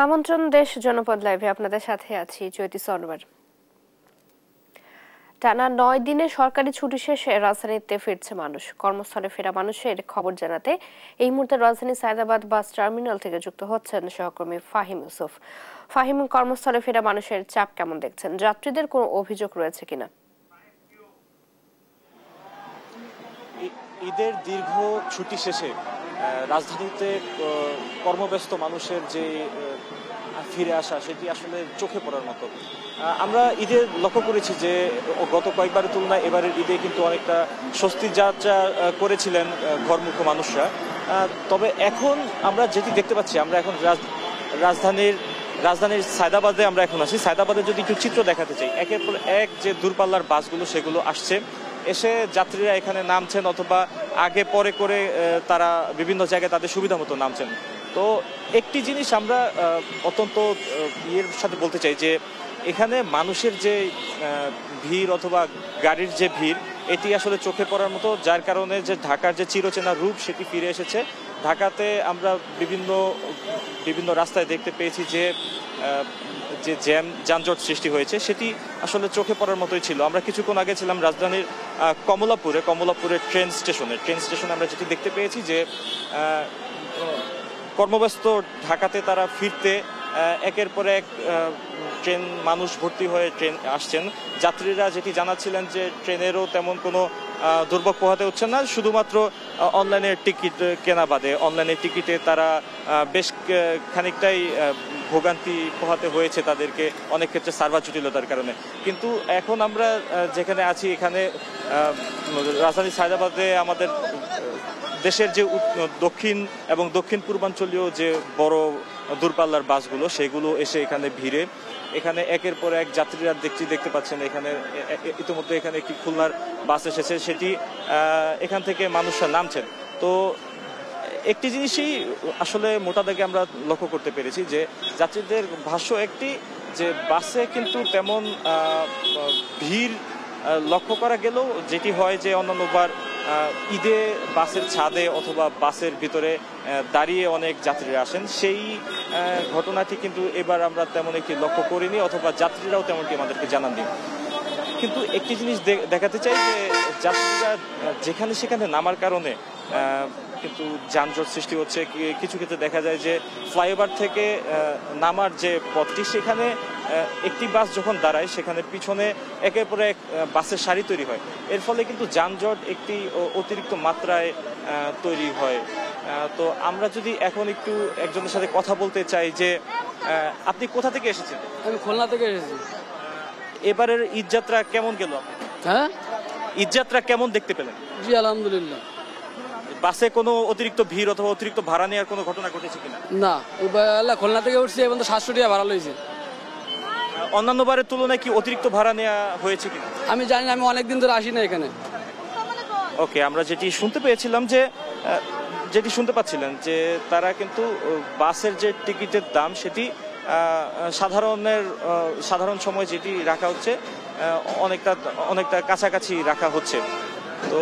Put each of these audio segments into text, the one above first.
আমন্ত্রণ দেশ জনপদ লাইভে আপনাদের সাথে আছি জ্যোতি সরওয়ার। টানা 9 দিনে সরকারি ছুটি শেষে রাজধানীতে ফিরছে মানুষ। কর্মস্থলে ফেরা মানুষের খবর জানাতে এই মুহূর্তে রাজধানী সায়দাবাদ বাস টার্মিনাল থেকে যুক্ত হচ্ছেন সহকর্মী ফাহিম ইউসুফ। ফাহিম, কর্মস্থলে ফেরা মানুষের চাপ কেমন দেখছেন? যাত্রীদের কোনো অভিযোগ রয়েছে কিনা? ঈদের দীর্ঘ ছুটি শেষে রাজধানীতে কর্মব্যস্ত মানুষের যে ফিরে আসা সেটি আসলে চোখে পড়ার মতো। আমরা ঈদে লক্ষ্য করেছি যে গত কয়েকবারের তুলনায় এবারের ঈদে কিন্তু অনেকটা স্বস্তির যাত্রা করেছিলেন ঘরমুখ মানুষরা। তবে এখন আমরা যেটি দেখতে পাচ্ছি, আমরা এখন রাজধানীর সায়দাবাদে আমরা এখন আছি। সায়দাবাদে যদি একটু চিত্র দেখাতে চাই, একের পর এক যে দূরপাল্লার বাসগুলো সেগুলো আসছে, এসে যাত্রীরা এখানে নামছেন অথবা আগে পরে করে তারা বিভিন্ন জায়গায় তাদের সুবিধা মতো নামছেন। তো একটি জিনিস আমরা অত্যন্ত ইয়ের সাথে বলতে চাই যে এখানে মানুষের যে ভিড় অথবা গাড়ির যে ভিড়, এটি আসলে চোখে পড়ার মতো, যার কারণে যে ঢাকার যে চিরচেনা রূপ সেটি ফিরে এসেছে। ঢাকাতে আমরা বিভিন্ন রাস্তায় দেখতে পেয়েছি যে যানজট সৃষ্টি হয়েছে, সেটি আসলে চোখে পড়ার মতোই ছিল। আমরা কিছুক্ষণ আগে ছিলাম রাজধানীর কমলাপুরের ট্রেন স্টেশনে আমরা যেটি দেখতে পেয়েছি যে কর্মব্যস্ত ঢাকাতে তারা ফিরতে একের পর এক ট্রেন মানুষ ভর্তি হয়ে ট্রেন আসছেন। যাত্রীরা যেটি জানাচ্ছিলেন যে ট্রেনেরও তেমন কোনো দুর্ভোগ পোহাতে হচ্ছে না, শুধুমাত্র অনলাইনের টিকিট কেনা বাদে অনলাইনের টিকিটে তারা বেশ খানিকটাই ভোগান্তি পোহাতে হয়েছে তাদেরকে, অনেক ক্ষেত্রে সার্ভার জটিলতার কারণে। কিন্তু এখন আমরা যেখানে আছি, এখানে রাজধানী সায়দাবাদে আমাদের দেশের যে দক্ষিণ এবং দক্ষিণ পূর্বাঞ্চলীয় যে বড় দূরপাল্লার বাসগুলো সেগুলো এসে এখানে ভিড়ে, এখানে একের পর এক যাত্রীরা দেখতে পাচ্ছেন। এখানে ইতিমধ্যে এখানে একটি খুলনার বাস এসেছে, সেটি এখান থেকে মানুষরা নামছেন। তো একটি জিনিসই আসলে মোটা দাগে আমরা লক্ষ্য করতে পেরেছি যে যাত্রীদের ভাষ্য একটি, যে বাসে কিন্তু তেমন ভিড় লক্ষ্য করা গেলেও যেটি হয় যে অন্যান্যবার ঈদে বাসের ছাদে অথবা বাসের ভিতরে দাঁড়িয়ে অনেক যাত্রীরা আসেন, সেই ঘটনাটি কিন্তু এবার আমরা তেমন একটি লক্ষ্য করিনি, অথবা যাত্রীরাও তেমনটি আমাদেরকে জানাননি। কিন্তু একটি জিনিস দেখাতে চাই যে যাত্রীরা যেখানে সেখানে নামার কারণে কিন্তু যানজট সৃষ্টি হচ্ছে। কিছু ক্ষেত্রে দেখা যায় যে ফ্লাইওভার থেকে নামার যে পথটি, সেখানে একটি বাস যখন দাঁড়ায় সেখানে পিছনে একের পর এক বাসের সারি তৈরি হয়। এর ফলে কিন্তু যানজট একটি অতিরিক্ত মাত্রায় তৈরি হয়। তো আমরা যদি এখন একটু একজনের সাথে কথা বলতে চাই যে আপনি কোথা থেকে এসেছেন? আমি খুলনা থেকে এসেছি। এবারের ঈদ যাত্রা কেমন গেল? হ্যাঁ, ঈদ যাত্রা কেমন দেখতে পেলেন? জি আলহামদুলিল্লাহ। বাসে কোনো অতিরিক্ত ভিড় অথবা অতিরিক্ত ভাড়া নেওয়ার কোনো ঘটনা ঘটেছে কিনা? না, এবার খুলনা থেকে উঠছি, এবং তো 700 টাকা ভাড়া লইছে। অন্যান্য বারের তুলনায় কি অতিরিক্ত ভাড়া নেওয়া হয়েছে কিনা? আমি জানি না, আমি অনেকদিন ধরে আসি না এখানে। ওকে, আমরা যেটি শুনতে পাচ্ছিলেন যে তারা কিন্তু বাসের যে টিকিটের দাম সেটি সাধারণ সময় যেটি রাখা হচ্ছে অনেকটা কাছাকাছি রাখা হচ্ছে। তো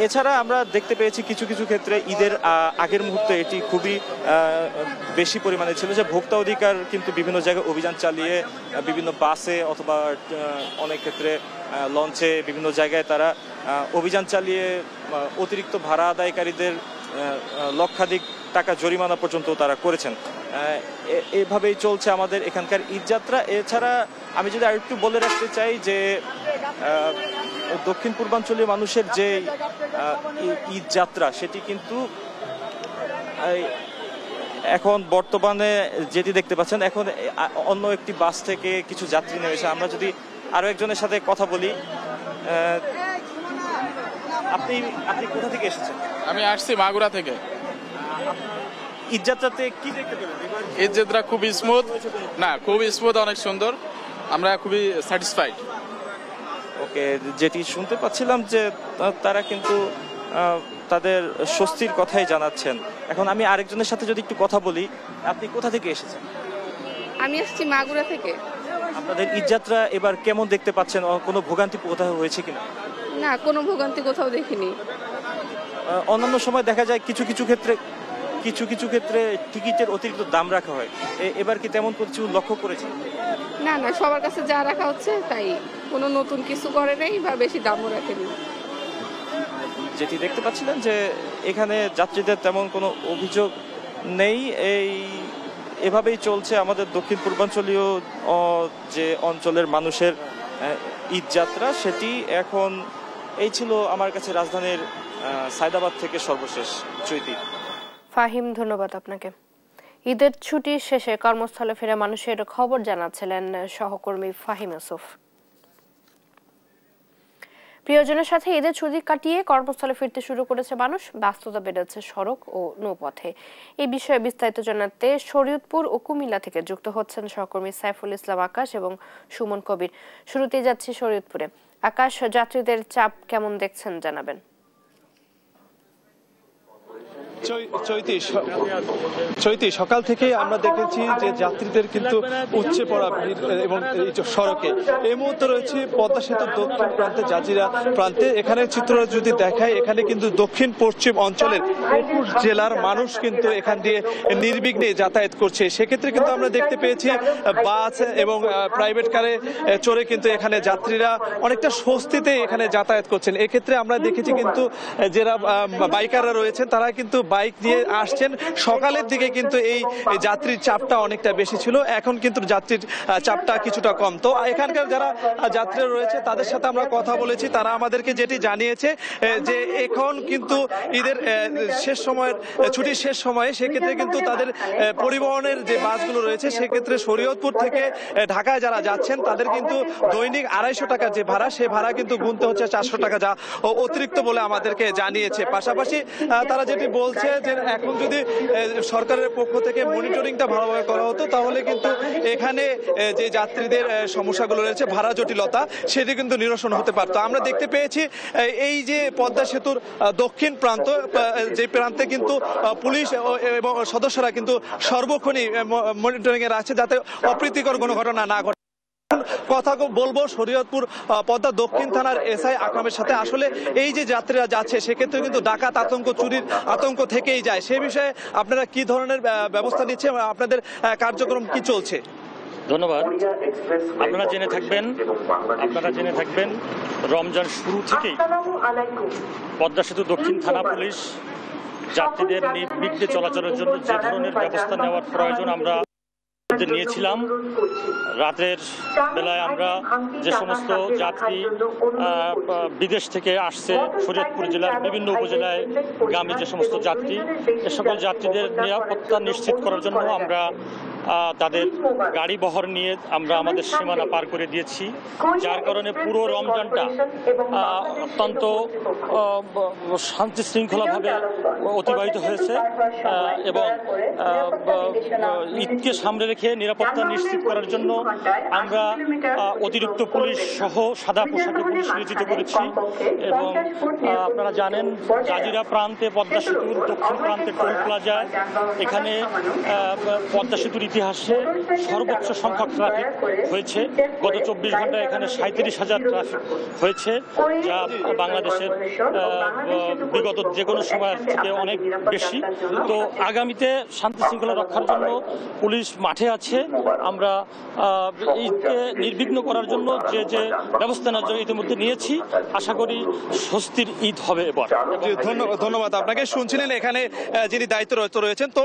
এছাড়া আমরা দেখতে পেয়েছি কিছু ক্ষেত্রে ঈদের আগের মুহূর্তে এটি খুবই বেশি পরিমাণে ছিল যে ভোক্তা অধিকার কিন্তু বিভিন্ন জায়গায় অভিযান চালিয়ে বিভিন্ন বাসে অথবা অনেক ক্ষেত্রে লঞ্চে বিভিন্ন জায়গায় তারা অভিযান চালিয়ে অতিরিক্ত ভাড়া আদায়কারীদের লক্ষাধিক টাকা জরিমানা পর্যন্ত তারা করেছেন। এভাবেই চলছে আমাদের এখানকার ঈদ যাত্রা। এছাড়া আমি যদি আরেকটু বলে রাখতে চাই যে দক্ষিণ পূর্বাঞ্চলীয় মানুষের যে ঈদ যাত্রা সেটি কিন্তু এখন বর্তমানে যেটি দেখতে পাচ্ছেন, এখন অন্য একটি বাস থেকে কিছু যাত্রী নেমেছে। আমরা যদি আরো একজনের সাথে কথা বলি, আপনি কোথা থেকে এসেছেন? আমি আসছি মাগুরা থেকে। ঈদ যাত্রাতে কি দেখতে পেলেন? ঈদ যাত্রা খুবই স্মুথ, অনেক সুন্দর, আমরা খুবই স্যাটিসফাইড। ওকে, যেটি শুনতে পাচ্ছিলাম যে তারা কিন্তু তাদের স্বস্তির কথাই জানাচ্ছেন। এখন আমি আরেকজনের সাথে যদি একটু কথা বলি, আপনি কোথা থেকে এসেছেন? আমি আসছি মাগুরা থেকে। আপনাদের ঈদ যাত্রা এবার কেমন দেখতে পাচ্ছেন? কোনো ভোগান্তি কোথাও হয়েছে কিনা? না, কোনো ভোগান্তি কোথাও দেখিনি। অন্যান্য সময় দেখা যায় কিছু ক্ষেত্রে কিছু কিছু ক্ষেত্রে টিকিটের অতিরিক্ত দাম রাখা হয়। এবার কি তেমন কিছু লক্ষ্য করেছেন? না না, সবার কাছে যা রাখা হচ্ছে তাই, কোনো নতুন কিছু করে নেই বা বেশি দামও রাখেনি। যেটি দেখতে পাচ্ছিলেন যে এখানে যাত্রীদের তেমন কোনো অভিযোগ নেই। এভাবেই চলছে আমাদের দক্ষিণ পূর্বাঞ্চলীয় যে অঞ্চলের মানুষের ঈদ যাত্রা, সেটি এখন এই ছিল আমার কাছে রাজধানীর সায়দাবাদ থেকে সর্বশেষ। চৈতি। ফাহিম, ধন্যবাদ আপনাকে। ঈদের ছুটি শেষে কর্মস্থলে ফেরা মানুষের খবর জানাচ্ছিলেন সহকর্মী ফাহিম ইউসুফ। প্রিয়জনের সাথে ঈদের ছুটি কাটিয়ে কর্মস্থলে ফিরতে শুরু করেছে মানুষ। ব্যস্ততা বেড়েছে সড়ক ও নৌপথে। এই বিষয়ে বিস্তারিত জানাতে শরীয়তপুর ও কুমিল্লা থেকে যুক্ত হচ্ছেন সহকর্মী সাইফুল ইসলাম আকাশ এবং সুমন কবির। শুরুতেই যাচ্ছি শরীয়তপুরে। আকাশ, যাত্রীদের চাপ কেমন দেখছেন জানাবেন। চৈতি, সকাল থেকে আমরা দেখেছি যে যাত্রীদের কিন্তু উপচে পড়া ভিড় এবং সড়কে। এই মুহূর্তে রয়েছে পদ্মা সেতুর দক্ষিণ প্রান্তে, জাজিরা প্রান্তে। এখানে চিত্র যদি দেখায়, এখানে কিন্তু দক্ষিণ পশ্চিম অঞ্চলের 21 জেলার মানুষ কিন্তু এখান দিয়ে নির্বিঘ্নে যাতায়াত করছে। সেক্ষেত্রে কিন্তু আমরা দেখতে পেয়েছি বাস এবং প্রাইভেট কারে চড়ে কিন্তু এখানে যাত্রীরা অনেকটা স্বস্তিতে এখানে যাতায়াত করছেন। এক্ষেত্রে আমরা দেখেছি কিন্তু যারা বাইকাররা রয়েছেন তারা কিন্তু বাইক নিয়ে আসছেন। সকালের দিকে কিন্তু এই যাত্রীর চাপটা অনেকটা বেশি ছিল, এখন কিন্তু যাত্রীর চাপটা কিছুটা কম। তো এখানকার যারা যাত্রীরা রয়েছে তাদের সাথে আমরা কথা বলেছি, তারা আমাদেরকে যেটি জানিয়েছে যে এখন কিন্তু ঈদের শেষ সময়ের ছুটির শেষ সময়ে, সেক্ষেত্রে কিন্তু তাদের পরিবহনের যে বাসগুলো রয়েছে সেক্ষেত্রে শরীয়তপুর থেকে ঢাকায় যারা যাচ্ছেন তাদের কিন্তু দৈনিক 250 টাকা যে ভাড়া, সে ভাড়া কিন্তু গুনতে হচ্ছে 400 টাকা, যা অতিরিক্ত বলে আমাদেরকে জানিয়েছে। পাশাপাশি তারা যেটি বলছে যে এখন যদি সরকারের পক্ষ থেকে মনিটরিংটা ভালোভাবে করা হতো তাহলে কিন্তু এখানে যে যাত্রীদের সমস্যাগুলো রয়েছে, ভাড়া জটিলতা, সেটি কিন্তু নিরসন হতে পারতো। আমরা দেখতে পেয়েছি এই যে পদ্মা সেতুর দক্ষিণ প্রান্ত, যে প্রান্তে কিন্তু পুলিশ এবং সদস্যরা কিন্তু সর্বক্ষণই মনিটরিং এ রাখছে যাতে অপ্রীতিকর কোনো ঘটনা না ঘটে। কথা বলবো শরীয়তপুর পদ্মা দক্ষিণ থানার এসআই আকরামের সাথে। আসলে এই যে যাত্রীরা যাচ্ছে সেক্ষেত্রে কিন্তু ডাকাত আতঙ্ক, চুরির আতঙ্ক থেকেই যায়। সে বিষয়ে আপনারা কি ধরনের ব্যবস্থা নিচ্ছেন, আপনাদের কার্যক্রম কি চলছে? ধন্যবাদ। আপনারা জেনে থাকবেন রমজান শুরু থেকেই পদ্মা সেতু দক্ষিণ থানা পুলিশ যাত্রীদের নির্বিঘ্নে চলাচলের জন্য যে ধরনের ব্যবস্থা নেওয়ার প্রয়োজন আমরা নিয়েছিলাম। রাতের বেলায় আমরা যে সমস্ত যাত্রী বিদেশ থেকে আসছে, শরীয়তপুর জেলার বিভিন্ন উপজেলায় গামী যে সমস্ত যাত্রী, এ সকল যাত্রীদের নিরাপত্তা নিশ্চিত করার জন্য আমরা তাদের গাড়ি বহর নিয়ে আমরা আমাদের সীমানা পার করে দিয়েছি, যার কারণে পুরো রমজানটা অত্যন্ত শান্তি শৃঙ্খলাভাবে অতিবাহিত হয়েছে এবং ঈদকে সামনে রেখে নিরাপত্তা নিশ্চিত করার জন্য আমরা অতিরিক্ত পুলিশ সহ সাদা পোশাকে পুলিশ নিয়োজিত করেছি। এবং আপনারা জানেন জাজিরা প্রান্তে পদ্মা সেতুর দক্ষিণ প্রান্তে টোল প্লাজায় এখানে পদ্মা সেতুর ইতিহাসে সর্বোচ্চ সংখ্যক ট্রাফিক হয়েছে। গত 24 ঘন্টায় এখানে 37,000 ট্রাফিক হয়েছে, যা বাংলাদেশের বিগত যে কোনো সময়ের থেকে অনেক বেশি। তো আগামীতে শান্তি শৃঙ্খলা রক্ষার জন্য পুলিশ মাঠে আছে। আমরা ঈদকে নির্বিঘ্ন করার জন্য যে ব্যবস্থা নেওয়ার জন্য ইতিমধ্যে নিয়েছি, আশা করি স্বস্তির ঈদ হবে এবার। ধন্যবাদ আপনাকে। শুনছিলেন এখানে যিনি দায়িত্বরত রয়েছেন। তো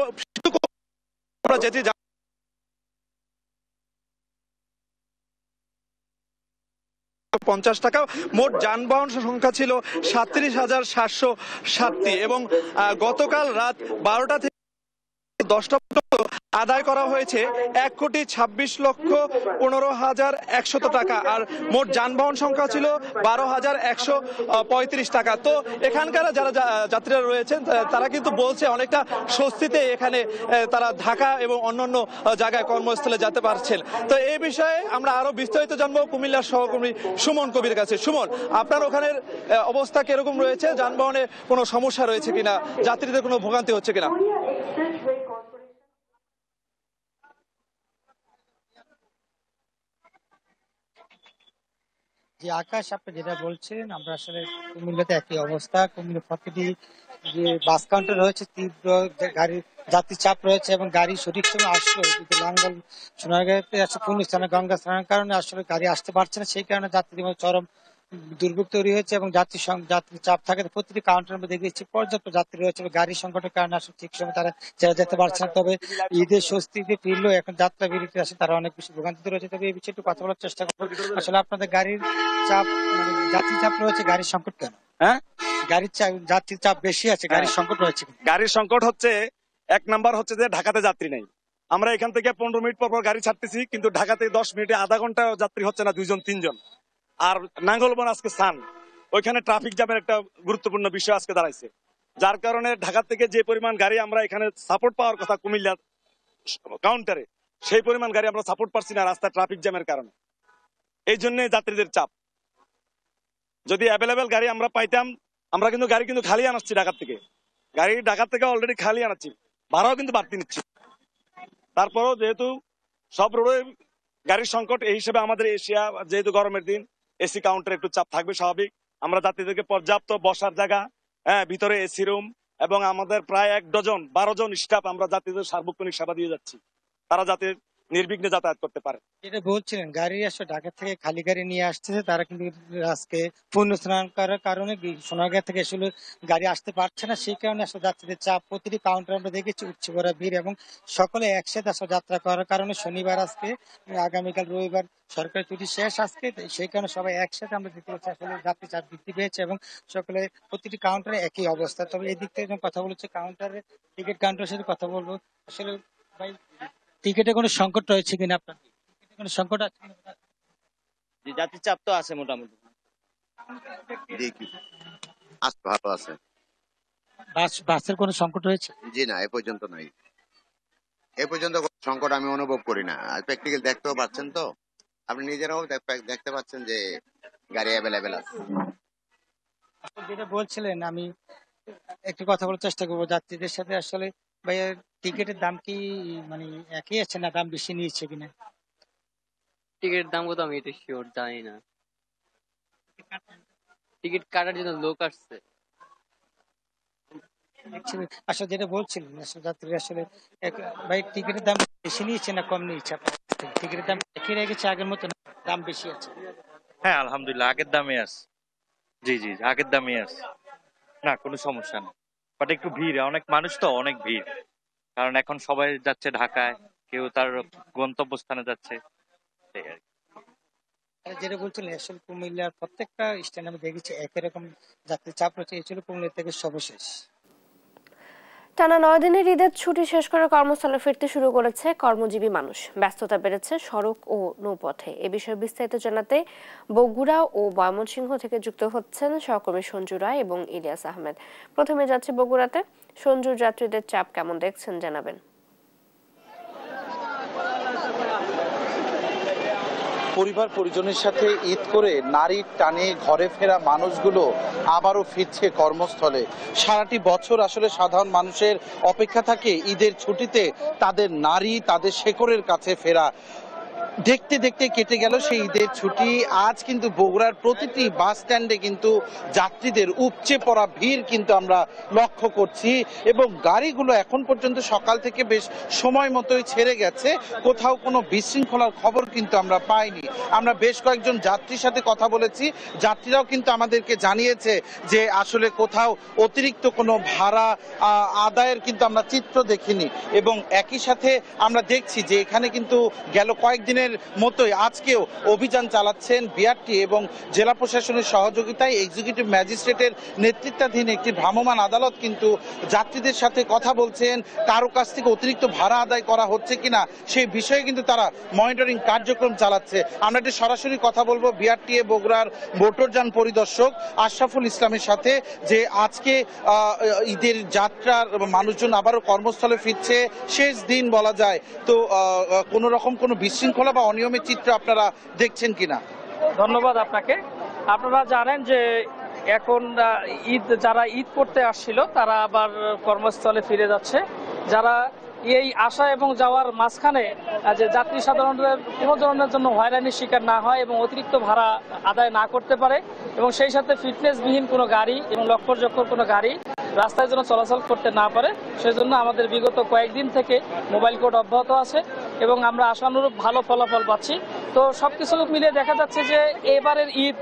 যেটি 50 টাকা, মোট যানবাহন সংখ্যা ছিল 37,707টি এবং গতকাল রাত 12টা থেকে 10টা পর্যন্ত আদায় করা হয়েছে 1,26,15,100 টাকা। আর মোট যানবাহন সংখ্যা ছিল 12,135 টাকা। তো এখানকার যারা যাত্রীরা রয়েছেন তারা কিন্তু বলছে অনেকটা স্বস্তিতে এখানে তারা ঢাকা এবং অন্যান্য জায়গায় কর্মস্থলে যেতে পারছেন। তো এই বিষয়ে আমরা আরো বিস্তারিত জানবো কুমিল্লার সহকর্মী সুমন কবির কাছে। সুমন, আপনার ওখানের অবস্থা কিরকম রয়েছে? যানবাহনে কোনো সমস্যা রয়েছে কিনা, যাত্রীদের কোনো ভোগান্তি হচ্ছে কিনা? যে আকাশ, আপনি যেটা বলছেন, আমরা আসলে কুমিল্লাতে একই অবস্থা। কুমিল্লা প্রতিটি যে বাস কাউন্টার রয়েছে, তীব্র গাড়ির যাত্রী চাপ রয়েছে এবং গাড়ি সঠিক সময় আসলো কিন্তু লাঙ্গল সোনারগাঁতে আছে পূর্ণ স্থানে গঙ্গা স্নানের কারণে আসলে গাড়ি আসতে পারছে না, সেই কারণে যাত্রীদের মধ্যে চরম দুর্ভোগ তৈরি হয়েছে এবং যাত্রী চাপ থাকে। প্রতিটি কাউন্টারের মধ্যে দেখেছি পর্যাপ্ত যাত্রী রয়েছে, গাড়ি সংকটের কারণে আসলে ঠিক সময় তারা যেতে পারছে না। তবে ঈদের স্বস্তিতে ফিরলেও এখন যাত্রা বিরতি আছে, তারা অনেক বেশি ভোগান্তিতে রয়েছে। তবে এই বিষয়ে একটু কথা বলার চেষ্টা করবো। আসলে আপনাদের গাড়ির চাপ মানে যাত্রী চাপ রয়েছে, গাড়ির সংকট কেন? হ্যাঁ, গাড়ির চাপ যাত্রীর চাপ বেশি আছে, গাড়ির সংকট রয়েছে। গাড়ির সংকট হচ্ছে, এক নাম্বার হচ্ছে যে ঢাকাতে যাত্রী নেই। আমরা এখান থেকে 15 মিনিট পর গাড়ি ছাড়তেছি, কিন্তু ঢাকাতে 10 মিনিটে আধা ঘন্টা যাত্রী হচ্ছে না, 2-3 জন। আর নাঙ্গলবন আজকে স্থান, ওইখানে ট্রাফিক জ্যামের একটা গুরুত্বপূর্ণ বিষয় আজকে দাঁড়াইছে, যার কারণে ঢাকা থেকে যে পরিমাণ গাড়ি আমরা এখানে সাপোর্ট পাওয়ার কথা কুমিল্লা কাউন্টারে, সেই পরিমাণ গাড়ি আমরা সাপোর্ট পাচ্ছি না রাস্তায় ট্রাফিক জ্যামের কারণে। এই জন্য যাত্রীদের চাপ। যদি অ্যাভেলেবেল গাড়ি আমরা পাইতাম, আমরা কিন্তু গাড়ি কিন্তু খালি আনাচ্ছি ঢাকা থেকে, গাড়ি ঢাকা থেকে অলরেডি খালি আনাচ্ছি, ভাড়াও কিন্তু বাড়তি নিচ্ছি। তারপরও যেহেতু সব রোডে গাড়ির সংকট, এই হিসেবে আমাদের এশিয়া যেহেতু গরমের দিন, এসি কাউন্টারে একটু চাপ থাকবে স্বাভাবিক। আমরা যাত্রীদেরকে পর্যাপ্ত বসার জায়গা, ভিতরে এসি রুম এবং আমাদের প্রায় 12 জন স্টাফ আমরা যাত্রীদের সার্বক্ষণিক সেবা দিয়ে যাচ্ছি, তারা যাতে নির্বিঘ্নে যাতায়াত করতে পারে। যেটা বলছিলেন গাড়ি আসলে ঢাকা থেকে খালি গাড়ি নিয়ে আসতেছে, তারা কিন্তু আজকে পূর্ণ স্নান করার কারণে সোনারগাঁ থেকে আসলে গাড়ি আসতে পারছে না, সেই কারণে আসলে যাত্রীদের চাপ। প্রতিটি কাউন্টার আমরা দেখেছি উচ্চ ভরা ভিড় এবং সকলে একসাথে আসলে যাত্রা করার কারণে শনিবার আজকে, আগামীকাল রবিবার সরকারি ছুটি শেষ আজকে, সেই কারণে সবাই একসাথে আমরা দেখতে পাচ্ছি আসলে যাত্রী চাপ বৃদ্ধি পেয়েছে এবং সকলে প্রতিটি কাউন্টারে একই অবস্থা। তবে এই দিক থেকে কথা বলেছে কাউন্টারে, টিকিট কাউন্টারের সাথে কথা বলবো। আসলে ভাই টিকিটে কোনো সংকট রয়েছে কিনা, আপনার কোনো সংকট আছে? যাত্রীর চাপ তো আছে মোটামুটি, ভালো আছে। বাসের কোনো সংকট রয়েছে? জি না, এ পর্যন্ত নাই, এ পর্যন্ত সংকট আমি অনুভব করি না। আর প্র্যাকটিক্যাল দেখতেও পাচ্ছেন, তো আপনি নিজেরাও দেখতে পাচ্ছেন যে গাড়ি অ্যাভেলেবেল আছে। যেটা বলছিলেন, আমি একটু কথা বলার চেষ্টা করবো যাত্রীদের সাথে। আসলে ভাইয়া টিকিটের দাম কি মানে একই আছে না দাম বেশি নিয়েছে কিনা? টিকিটের দাম কত আমি এটা শিওর জানি না, টিকিট কাটার জন্য লোক আসছে। আসলে যেটা বলছিলেন আসলে যাত্রীরা আসলে ভাই টিকিটের দাম বেশি নিয়েছে না কম নিয়েছে? টিকিটের দাম একই রেখেছে আগের মতো, দাম বেশি আছে? হ্যাঁ আলহামদুলিল্লাহ আগের দামে আছে, জি জি আগের দামে আছে, না কোনো সমস্যা নেই। বাট একটু ভিড়, অনেক মানুষ তো, অনেক ভিড়, কারণ এখন সবাই যাচ্ছে ঢাকায়, কেউ তার গন্তব্যস্থানে যাচ্ছে। যেটা বলছিলেন আসলে কুমিল্লার প্রত্যেকটা স্ট্যান্ডে আমি দেখেছি একই রকম যাত্রী চাপ রয়েছে, এই ছিল কুমিল্লা থেকে সর্বশেষ। টানা 9 দিনের ঈদের ছুটি শেষ করে কর্মস্থলে ফিরতে শুরু করেছে কর্মজীবী মানুষ। ব্যস্ততা বেড়েছে সড়ক ও নৌপথে। এ বিষয়ে বিস্তারিত জানাতে বগুড়া ও ময়মনসিংহ থেকে যুক্ত হচ্ছেন সহকর্মী সঞ্জু রায় এবং ইলিয়াস আহমেদ। প্রথমে যাচ্ছে বগুড়াতে। সঞ্জু, যাত্রীদের চাপ কেমন দেখছেন জানাবেন। পরিবার পরিজনের সাথে ঈদ করে নারীর টানে ঘরে ফেরা মানুষগুলো আবারও ফিরছে কর্মস্থলে। সারাটি বছর আসলে সাধারণ মানুষের অপেক্ষা থাকে ঈদের ছুটিতে তাদের নারী, তাদের শেকড়ের কাছে ফেরা। দেখতে দেখতে কেটে গেল সেই ঈদের ছুটি। আজ কিন্তু বগুড়ার প্রতিটি বাস স্ট্যান্ডে কিন্তু যাত্রীদের উপচে পড়া ভিড় কিন্তু আমরা লক্ষ্য করছি এবং গাড়িগুলো এখন পর্যন্ত সকাল থেকে বেশ সময় মতোই ছেড়ে গেছে, কোথাও কোনো বিশৃঙ্খলার খবর কিন্তু আমরা পাইনি। আমরা বেশ কয়েকজন যাত্রীর সাথে কথা বলেছি, যাত্রীরাও কিন্তু আমাদেরকে জানিয়েছে যে আসলে কোথাও অতিরিক্ত কোনো ভাড়া আদায়ের কিন্তু আমরা চিত্র দেখিনি এবং একই সাথে আমরা দেখছি যে এখানে কিন্তু গেল কয়েকদিনের মতোই আজকেও অভিযান চালাচ্ছেন বিআরটি এবং জেলা প্রশাসনের সহযোগিতায় এক্সিকিউটিভ ম্যাজিস্ট্রেটের নেতৃত্বাধীন একটি ভ্রাম্যমাণ আদালত কিন্তু যাত্রীদের সাথে কথা বলছেন। কারো কাছ থেকে অতিরিক্ত ভাড়া আদায় করা হচ্ছে কিনা সেই বিষয়ে কিন্তু তারা মনিটরিং কার্যক্রম চালাচ্ছে। আমরা একটু সরাসরি কথা বলবো বিআরটি বগুড়ার মোটরযান পরিদর্শক আশরাফুল ইসলামের সাথে, যে আজকে ঈদের যাত্রার মানুষজন আবারও কর্মস্থলে ফিরছে, শেষ দিন বলা যায়, তো কোনো রকম কোনো বিশৃঙ্খলা বা অনিয়মের চিত্র আপনারা দেখছেন কিনা? ধন্যবাদ আপনাকে। আপনারা জানেন যে এখন যারা ঈদ করতে আসছিল তারা আবার কর্মস্থলে ফিরে যাচ্ছে। যারা এই আসা এবং যাওয়ার মাঝখানে যে যাত্রী সাধারণের কোনো ধরনের জন্য হয়রানির শিকার না হয় এবং অতিরিক্ত ভাড়া আদায় না করতে পারে এবং সেই সাথে ফিটনেসবিহীন কোনো গাড়ি এবং লক্ষ্যযোগ্য কোনো গাড়ি রাস্তায় যেন চলাচল করতে না পারে, সেজন্য আমাদের বিগত কয়েকদিন থেকে মোবাইল কোড অব্যাহত আছে এবং আমরা আশানুরূপ ভালো ফলাফল পাচ্ছি। তো সবকিছু মিলিয়ে দেখা যাচ্ছে যে এবারের ঈদ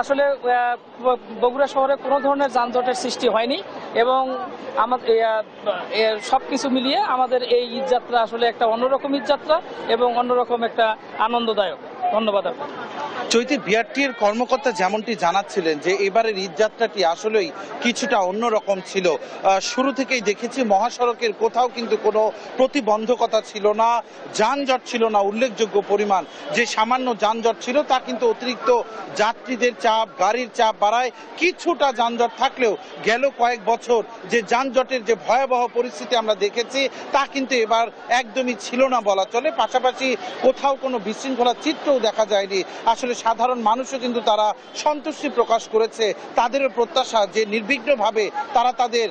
আসলে বগুড়া শহরে কোনো ধরনের যানজটের সৃষ্টি হয়নি এবং আমাদের সবকিছু মিলিয়ে আমাদের এই ঈদ যাত্রা আসলে একটা অন্যরকম ঈদ যাত্রা এবং অন্যরকম একটা আনন্দদায়ক। ধন্যবাদ আপনাকে। চৈতি বিআরটির কর্মকর্তা যেমনটি জানাচ্ছিলেন যে এবারের ঈদ যাত্রাটি আসলেই কিছুটা অন্যরকম ছিল। শুরু থেকেই দেখেছি মহাসড়কের কোথাও কিন্তু কোনো প্রতিবন্ধকতা ছিল না, যানজট ছিল না উল্লেখযোগ্য পরিমাণ। যে সামান্য যানজট ছিল তা কিন্তু অতিরিক্ত যাত্রীদের চাপ, গাড়ির চাপ বাড়ায়। কিছুটা যানজট থাকলেও গেল কয়েক বছর যে যানজটের যে ভয়াবহ পরিস্থিতি আমরা দেখেছি তা কিন্তু এবার একদমই ছিল না বলা চলে। পাশাপাশি কোথাও কোনো বিশৃঙ্খলার চিত্রও দেখা যায়নি। আসলে সাধারণ মানুষও কিন্তু তারা সন্তুষ্টি প্রকাশ করেছে। তাদেরও প্রত্যাশা যে নির্বিঘ্নভাবে তারা তাদের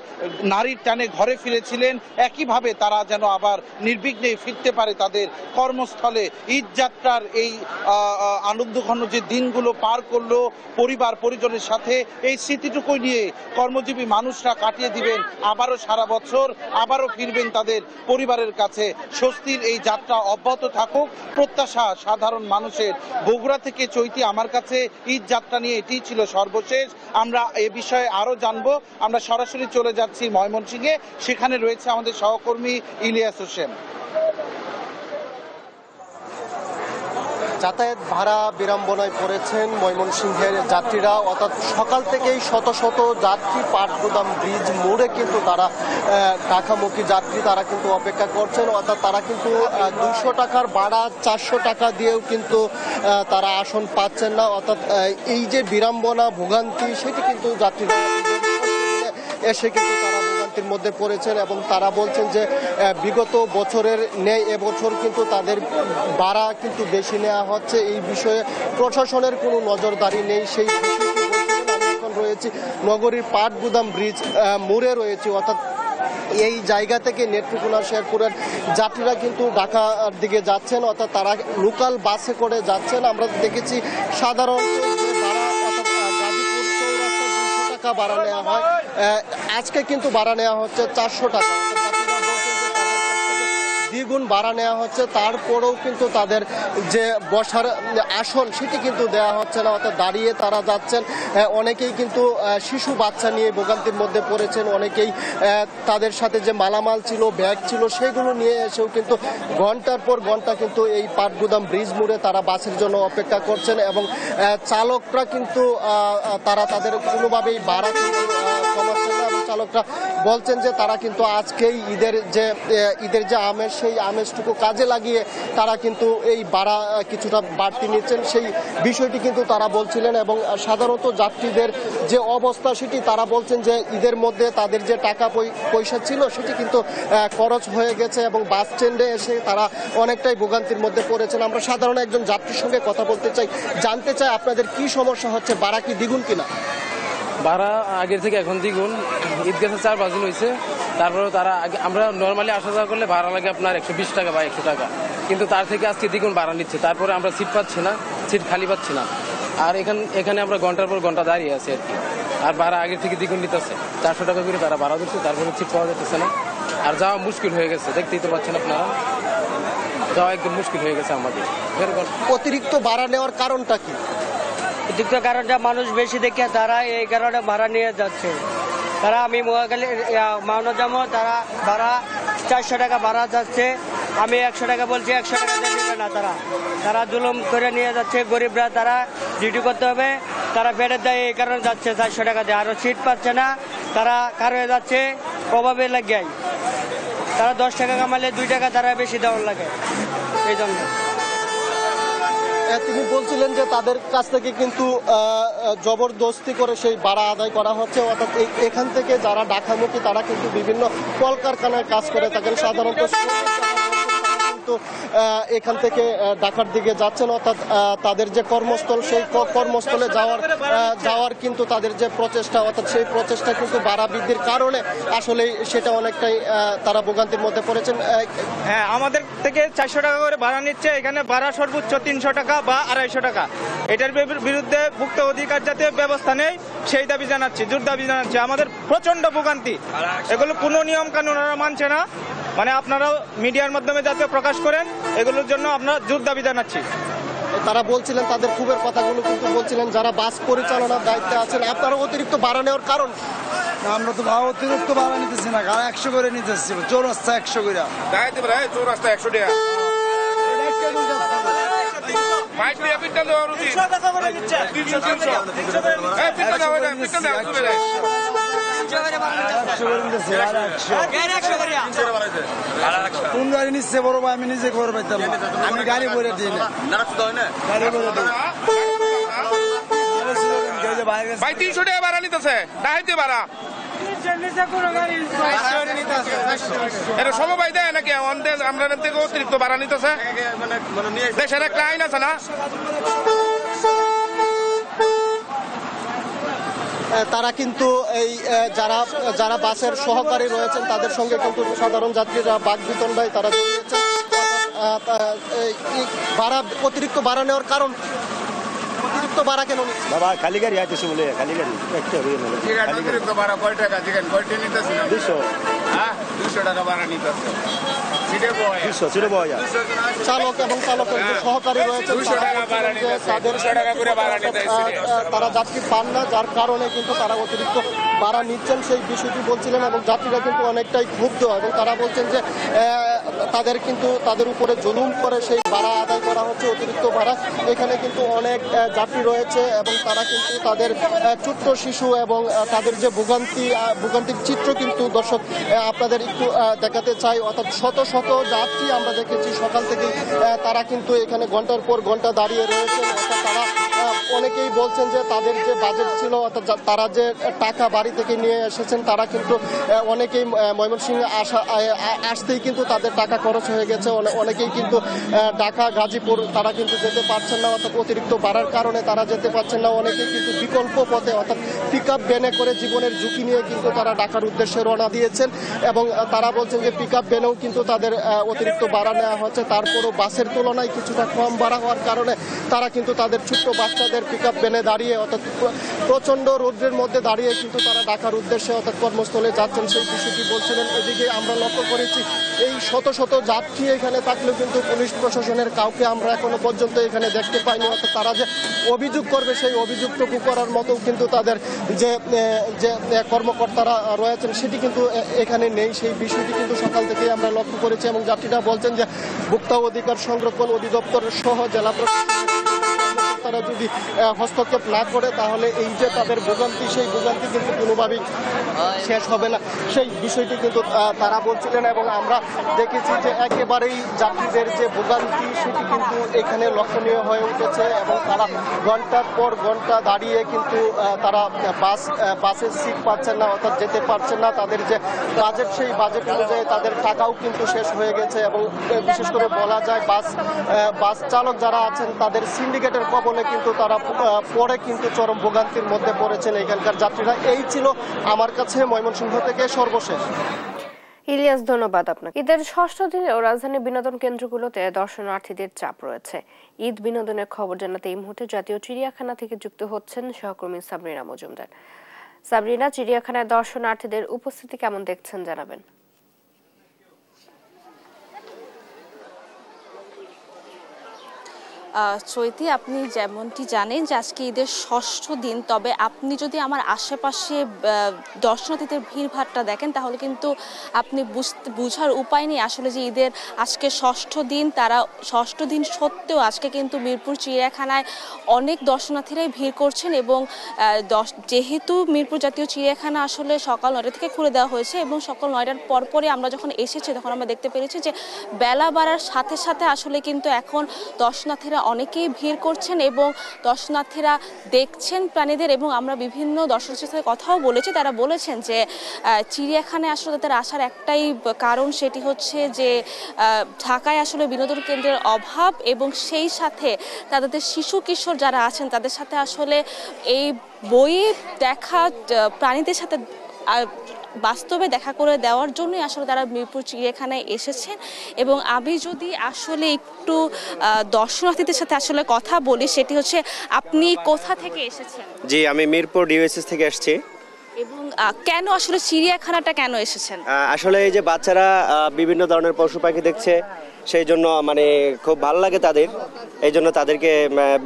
নারীর টানে ঘরে ফিরেছিলেন, একইভাবে তারা যেন আবার নির্বিঘ্নে ফিরতে পারে তাদের কর্মস্থলে। ঈদ যাত্রার এই আনন্দঘন যে দিনগুলো পার করলো পরিবার পরিজনের সাথে, এই স্মৃতিটুকু নিয়ে কর্মজীবী মানুষরা কাটিয়ে দিবেন আবারও সারা বছর, আবারও ফিরবেন তাদের পরিবারের কাছে। স্বস্তির এই যাত্রা অব্যাহত থাকুক প্রত্যাশা সাধারণ মানুষের। বগুড়া থেকে চৈতি, আমার কাছে ঈদ যাত্রা নিয়ে এটিই ছিল সর্বশেষ। আমরা এ বিষয়ে আরো জানবো। আমরা সরাসরি চলে যাচ্ছি ময়মনসিংহে, সেখানে রয়েছে আমাদের সহকর্মী ইলিয়াস হোসেন। যাতায়াত ভাড়া বিড়ম্বনায় পড়েছেন ময়মনসিংহের যাত্রীরা। অর্থাৎ সকাল থেকেই শত শত যাত্রী পাটগুদাম ব্রিজ মোড়ে কিন্তু তারা ঢাকামুখী যাত্রী তারা কিন্তু অপেক্ষা করছেন। অর্থাৎ তারা কিন্তু 200 টাকার ভাড়া 400 টাকা দিয়েও কিন্তু তারা আসন পাচ্ছেন না। অর্থাৎ এই যে বিড়ম্বনা ভোগান্তি সেটি কিন্তু যাত্রীরা এসে কিন্তু তারা ভোগান্তির মধ্যে পড়েছেন এবং তারা বলছেন যে বিগত বছরের ন্যায় এবছর কিন্তু তাদের ভাড়া কিন্তু বেশি নেওয়া হচ্ছে। এই বিষয়ে প্রশাসনের কোনো নজরদারি নেই, সেই বিষয়টি বলছিলেন। আমি এখন রয়েছি নগরীর পাটগুদাম ব্রিজ মোড়ে রয়েছে। অর্থাৎ এই জায়গা থেকে নেত্রকোনা শেরপুরের যাত্রীরা কিন্তু ঢাকার দিকে যাচ্ছেন। অর্থাৎ তারা লোকাল বাসে করে যাচ্ছেন। আমরা দেখেছি সাধারণত যে ভাড়া অর্থাৎ গাজীপুর চৌরাস্তা 200 টাকা ভাড়া নেওয়া হয়, আজকে কিন্তু ভাড়া নেওয়া হচ্ছে 400 টাকা। দ্বিগুণ ভাড়া নেওয়া হচ্ছে, তারপরেও কিন্তু তাদের যে বসার আসন সেটি কিন্তু দেওয়া হচ্ছে না। অর্থাৎ দাঁড়িয়ে তারা যাচ্ছেন। অনেকেই কিন্তু শিশু বাচ্চা নিয়ে ভোগান্তির মধ্যে পড়েছেন। অনেকেই তাদের সাথে যে মালামাল ছিল, ব্যাগ ছিল, সেগুলো নিয়ে এসেও কিন্তু ঘন্টার পর ঘন্টা কিন্তু এই পাটগুদাম ব্রিজ মোড়ে তারা বাসের জন্য অপেক্ষা করছেন এবং চালকরা কিন্তু তারা তাদের কোনোভাবেই ভাড়া কিন্তু কমাচ্ছেন না এবং চালকরা বলছেন যে তারা কিন্তু আজকেই ঈদের যে আমেজ সেই আমেজটুকু কাজে লাগিয়ে তারা কিন্তু এই ভাড়া কিছুটা বাড়তি নিচ্ছেন, সেই বিষয়টি কিন্তু তারা বলছিলেন। এবং সাধারণত যাত্রীদের যে অবস্থা সেটি তারা বলছেন যে ঈদের মধ্যে তাদের যে টাকা পয়সা ছিল সেটি কিন্তু খরচ হয়ে গেছে এবং বাস স্ট্যান্ডে এসে তারা অনেকটাই ভোগান্তির মধ্যে পড়েছেন। আমরা সাধারণ একজন যাত্রীর সঙ্গে কথা বলতে চাই, জানতে চাই আপনাদের কি সমস্যা হচ্ছে, ভাড়া কি দ্বিগুণ কিনা? ভাড়া আগের থেকে এখন দ্বিগুণ। ঈদ গেছে 4-5 দিন হয়েছে, তারপরেও তারা আমরা নর্মালি আসা যাওয়া করলে ভাড়া লাগে আপনার 120 টাকা বা 100 টাকা, কিন্তু তার থেকে আজকে দ্বিগুণ ভাড়া নিচ্ছে। তারপরে আমরা সিট পাচ্ছি না, সিট খালি পাচ্ছি না। আর এখানে আমরা ঘন্টার পর ঘন্টা দাঁড়িয়ে আছি আর কি। আর ভাড়া আগের থেকে দ্বিগুণ নিতেছে, 400 টাকা করে তারা ভাড়া দিচ্ছে, তারপরে সিট পাওয়া যাচ্ছে না। আর যাওয়া মুশকিল হয়ে গেছে, দেখতেই তো পাচ্ছেন আপনারা, যাওয়া একদম মুশকিল হয়ে গেছে আমাদের। অতিরিক্ত ভাড়া নেওয়ার কারণটা কি? অতিরিক্ত কারণটা মানুষ বেশি দেখে তারা এই কারণে ভাড়া নিয়ে যাচ্ছে। তারা আমি মহাখালী মাওনা যাবো, তারা ভাড়া 400 টাকা ভাড়া যাচ্ছে, আমি 100 টাকা বলছি, 100 টাকা দেবে না। তারা জুলুম করে নিয়ে যাচ্ছে। গরিবরা তারা ডিউটি করতে হবে, তারা ফেরত দেয়, এই কারণে যাচ্ছে 400 টাকা দিয়ে। আরও সিট পাচ্ছে না, তারা কার হয়ে যাচ্ছে প্রভাবে লাগে। তারা 10 টাকা কামালে 2 টাকা তারা বেশি দেওয়ার লাগে, এই জন্য। তিনি বলছিলেন যে তাদের কাছ থেকে কিন্তু জবরদস্তি করে সেই ভাড়া আদায় করা হচ্ছে। অর্থাৎ এখান থেকে যারা ঢাকামুখী তারা কিন্তু বিভিন্ন কলকারখানায় কাজ করে থাকেন। সাধারণত কিন্তু এখান থেকে ঢাকার দিকে যাচ্ছেন, অর্থাৎ তাদের যে কর্মস্থল সেই কর্মস্থলে যাওয়ার কিন্তু তাদের যে প্রচেষ্টা, অর্থাৎ সেই প্রচেষ্টা কিন্তু ভাড়া বৃদ্ধির কারণে আসলে সেটা অনেকটাই তারা ভোগান্তির মধ্যে পড়েছেন। হ্যাঁ, আমাদের থেকে 400 টাকা করে ভাড়া নিচ্ছে, এখানে ভাড়া সর্বোচ্চ 300 টাকা বা 250 টাকা। এটার বিরুদ্ধে ভুক্ত অধিকার যাতে ব্যবস্থা নেই সেই দাবি জানাচ্ছি, জোর দাবি জানাচ্ছি। আমাদের প্রচন্ড ভোগান্তি, এগুলো কোনো নিয়ম কানুন ওরা মানছে না, মানে আপনারাও মিডিয়ার মাধ্যমে যাতে প্রকাশ করেন, এগুলোর জন্য আমরা জোর দাবি জানাচ্ছি। তারা বলছিলেন তাদের ক্ষোভের কথাগুলো কিন্তু বলছিলেন যারা বাস পরিচালনার দায়িত্বে আছেন। আপনারা অতিরিক্ত ভাড়া নেওয়ার কারণ? আমরা তো অতিরিক্ত ভাড়া নিতেছি না, 100 করে নিতেছি, চৌরাস্তা 100 করে, চৌরাস্তা 100 টাকা। কোন গাড়ি নিচ্ছে বড় ভাই, আমি নিজে খবর পাইতাম না, আমি গাড়ি করে দিই না, গাড়ি করে দিই। ভাই 300 টাকা ভাড়া নিতেছে, ডাইতে ভাড়া এটা সমবায় দেয় নাকি? আমরা থেকে অতিরিক্ত ভাড়া নিতেছে, দেশের একটা আইন আছে না। তারা কিন্তু এই যারা বাসের সহকারী রয়েছেন তাদের সঙ্গে কিন্তু সাধারণ যাত্রীরা বাকবিতণ্ডায় তারা জড়িয়েছেন। ভাড়া অতিরিক্ত ভাড়া নেওয়ার কারণ, অতিরিক্ত ভাড়া কেন? বাবা খালি গাড়ি আইতেছে বলে, খালি গাড়ি অতিরিক্ত ভাড়া কয় টাকা? যেখানে কয়টা নিতেছে? 200 টাকা ভাড়া নিতেছে। চালক এবং চালকের যে সহকারী রয়েছে তারা যাত্রী পান না, যার কারণে কিন্তু তারা অতিরিক্ত ভাড়া নিচ্ছেন সেই বিষয়টি বলছিলেন। এবং যাত্রীরা কিন্তু অনেকটাই ক্ষুব্ধ এবং তারা বলছেন যে তাদের উপরে জুলুম করে সেই ভাড়া আদায় করা হচ্ছে, অতিরিক্ত ভাড়া। এখানে কিন্তু অনেক যাত্রী রয়েছে এবং তারা কিন্তু তাদের ছোট্ট শিশু এবং তাদের যে ভোগান্তির চিত্র কিন্তু দর্শক আপনাদের একটু দেখাতে চাই। অর্থাৎ শত শত যাত্রী আমরা দেখেছি সকাল থেকে, তারা কিন্তু এখানে ঘন্টার পর ঘন্টা দাঁড়িয়ে রয়েছেন। অর্থাৎ তারা অনেকেই বলছেন যে তাদের যে বাজেট ছিল, অর্থাৎ তারা যে টাকা বাড়ি থেকে নিয়ে এসেছেন, তারা কিন্তু অনেকেই ময়মনসিংহে আসতেই কিন্তু তাদের টাকা খরচ হয়ে গেছে। অনেকেই কিন্তু ঢাকা গাজীপুর তারা কিন্তু যেতে পারছেন না, অর্থাৎ অতিরিক্ত বাড়ার কারণে তারা যেতে পারছেন না। অনেকেই কিন্তু বিকল্প পথে অর্থাৎ পিকআপ ভ্যানে করে জীবনের ঝুঁকি নিয়ে কিন্তু তারা ঢাকার উদ্দেশ্যে রওনা দিয়েছেন এবং তারা বলছেন যে পিকআপ ভ্যানেও কিন্তু তাদের অতিরিক্ত ভাড়া নেওয়া হচ্ছে, তারপরও বাসের তুলনায় কিছুটা কম ভাড়া হওয়ার কারণে তারা কিন্তু তাদের ছোট্ট বাচ্চাদের পিকআপ ভ্যানে দাঁড়িয়ে অর্থাৎ প্রচন্ড রৌদ্রের মধ্যে দাঁড়িয়ে কিন্তু তারা ঢাকার উদ্দেশ্যে অর্থাৎ কর্মস্থলে যাচ্ছেন সেই বিষয়টি বলছিলেন। এদিকে আমরা লক্ষ্য করেছি এই শত শত যাত্রী এখানে থাকলেও কিন্তু পুলিশ প্রশাসনের কাউকে আমরা এখনো পর্যন্ত এখানে দেখতে পাইনি। অর্থাৎ তারা যে অভিযোগ করবে সেই অভিযোগটুকু করার মতো কিন্তু তাদের যে কর্মকর্তারা রয়েছেন সেটি কিন্তু এখানে নেই, সেই বিষয়টি কিন্তু সকাল থেকেই আমরা লক্ষ্য করেছি। এবং যাত্রীরা বলছেন যে ভোক্তা অধিকার সংরক্ষণ অধিদপ্তর সহ জেলা তারা যদি হস্তক্ষেপ না করে তাহলে এই যে তাদের ভোগান্তি সেই ভোগান্তি কিন্তু কোনোভাবেই শেষ হবে না, সেই বিষয়টি কিন্তু তারা বলছিলেন। এবং আমরা দেখেছি যে একেবারেই যাত্রীদের যে ভোগান্তি সেটি কিন্তু এখানে লক্ষণীয় হয়ে উঠেছে এবং তারা ঘন্টার পর ঘন্টা দাঁড়িয়ে কিন্তু তারা বাসের সিট পাচ্ছেন না, অর্থাৎ যেতে পারছেন না। তাদের যে বাজেট সেই বাজেট অনুযায়ী তাদের টাকাও কিন্তু শেষ হয়ে গেছে এবং বিশেষ করে বলা যায় বাস চালক যারা আছেন তাদের সিন্ডিকেটের কবলে কিন্তু তারা পরে কিন্তু চরম ভোগান্তির মধ্যে পড়েছেন এখানকার যাত্রীরা। এই ছিল আমার কাছে ময়মনসিংহ থেকে সর্বশেষ। ইলিয়াস, ধন্যবাদ আপনাকে। ঈদের ষষ্ঠ দিনেও রাজধানীর বিনোদন কেন্দ্রগুলোতে দর্শনার্থীদের চাপ রয়েছে। ঈদ বিনোদনের খবর জানাতে এই মুহূর্তে জাতীয় চিড়িয়াখানা থেকে যুক্ত হচ্ছেন সহকর্মী সাবরিনা মজুমদার। সাবরিনা, চিড়িয়াখানায় দর্শনার্থীদের উপস্থিতি কেমন দেখছেন জানাবেন। চৈতি, আপনি যেমনটি জানেন যে আজকে ঈদের ষষ্ঠ দিন, তবে আপনি যদি আমার আশেপাশে দর্শনার্থীদের ভিড়ভাট্টা দেখেন তাহলে কিন্তু আপনি বুঝার উপায় নেই আসলে যে ঈদের আজকে ষষ্ঠ দিন। তারা ষষ্ঠ দিন সত্ত্বেও আজকে কিন্তু মিরপুর চিড়িয়াখানায় অনেক দর্শনার্থীরাই ভিড় করছেন এবং যেহেতু মিরপুর জাতীয় চিড়িয়াখানা আসলে সকাল 9টা থেকে খুলে দেওয়া হয়েছে এবং সকাল 9টার পরপরই আমরা যখন এসেছি তখন আমরা দেখতে পেরেছি যে বেলা বাড়ার সাথে সাথে আসলে কিন্তু এখন দর্শনার্থীরা অনেকেই ভিড় করছেন এবং দর্শনার্থীরা দেখছেন প্রাণীদের। এবং আমরা বিভিন্ন দর্শনার্থীর সাথে কথাও বলেছি, তারা বলেছেন যে চিড়িয়াখানায় আসলে তাদের আসার একটাই কারণ, সেটি হচ্ছে যে ঢাকায় আসলে বিনোদন কেন্দ্রের অভাব এবং সেই সাথে তাদের শিশু কিশোর যারা আছেন তাদের সাথে আসলে এই বইয়ে দেখা প্রাণীদের সাথে বাস্তবে দেখা করে দেওয়ার জন্যই আসলে তারা মিরপুর চিড়িয়াখানায় এসেছেন। এবং আমি যদি আসলে একটু দর্শনার্থীদের সাথে আসলে কথা বলি, সেটি হচ্ছে আপনি কোথা থেকে এসেছেন? জি, আমি মিরপুর ডিওএসএস থেকে আসছি। এবং কেন আসলে চিড়িয়াখানাটা কেন এসেছেন? আসলে এই যে বাচ্চারা বিভিন্ন ধরনের পশু পাখি দেখছে, সেই জন্য মানে খুব ভালো লাগে তাদের, এই জন্য তাদেরকে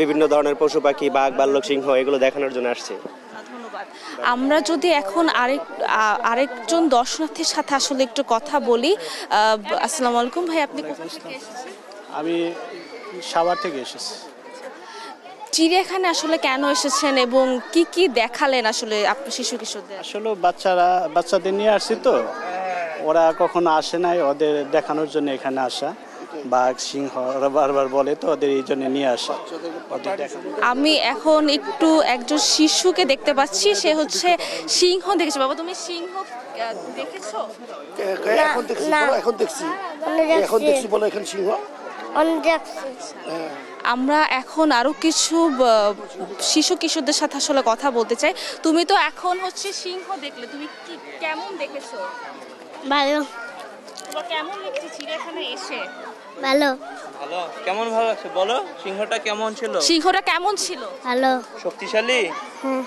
বিভিন্ন ধরনের পশু পাখি, বাঘ, ভাল্লুক, সিংহ এগুলো দেখানোর জন্য আসছে। আমরা যদি এখন আরেকজন দর্শনার্থীর সাথে আসলে একটু কথা বলি। আসসালামু আলাইকুম ভাই, আপনি কোথা থেকে এসেছেন? আমি সাভার থেকে এসেছি। চিড়িয়াখানায় আসলে কেন এসেছেন এবং কি কি দেখালেন আসলে আপনি শিশু কিশোরদের? আসলে বাচ্চাদের নিয়ে আসছি তো, ওরা কখনো আসে নাই, ওদের দেখানোর জন্য এখানে আসা। বাঘ, সিংহ ওরা বারবার বলে তো, ওদের এই জন্য নিয়ে আসা। আমি এখন একটু একজন শিশুকে দেখতে পাচ্ছি, সে হচ্ছে সিংহ দেখেছে। বাবা, তুমি সিংহ দেখেছো? এখন দেখছি বলে এখন সিংহ। আমরা এখন আরো কিছু শিশু কিশোরদের সাথে আসলে কথা বলতে চাই। তুমি তো এখন হচ্ছে সিংহ দেখলে, তুমি কি কেমন দেখেছো? ভালো। তোমার কেমন লাগছে চিড়িয়াখানায় এসে? ভালো। ভালো। কেমন ভালো লাগছে বলো? সিংহটা কেমন ছিল? সিংহটা কেমন ছিল? ভালো। শক্তিশালী? হুম।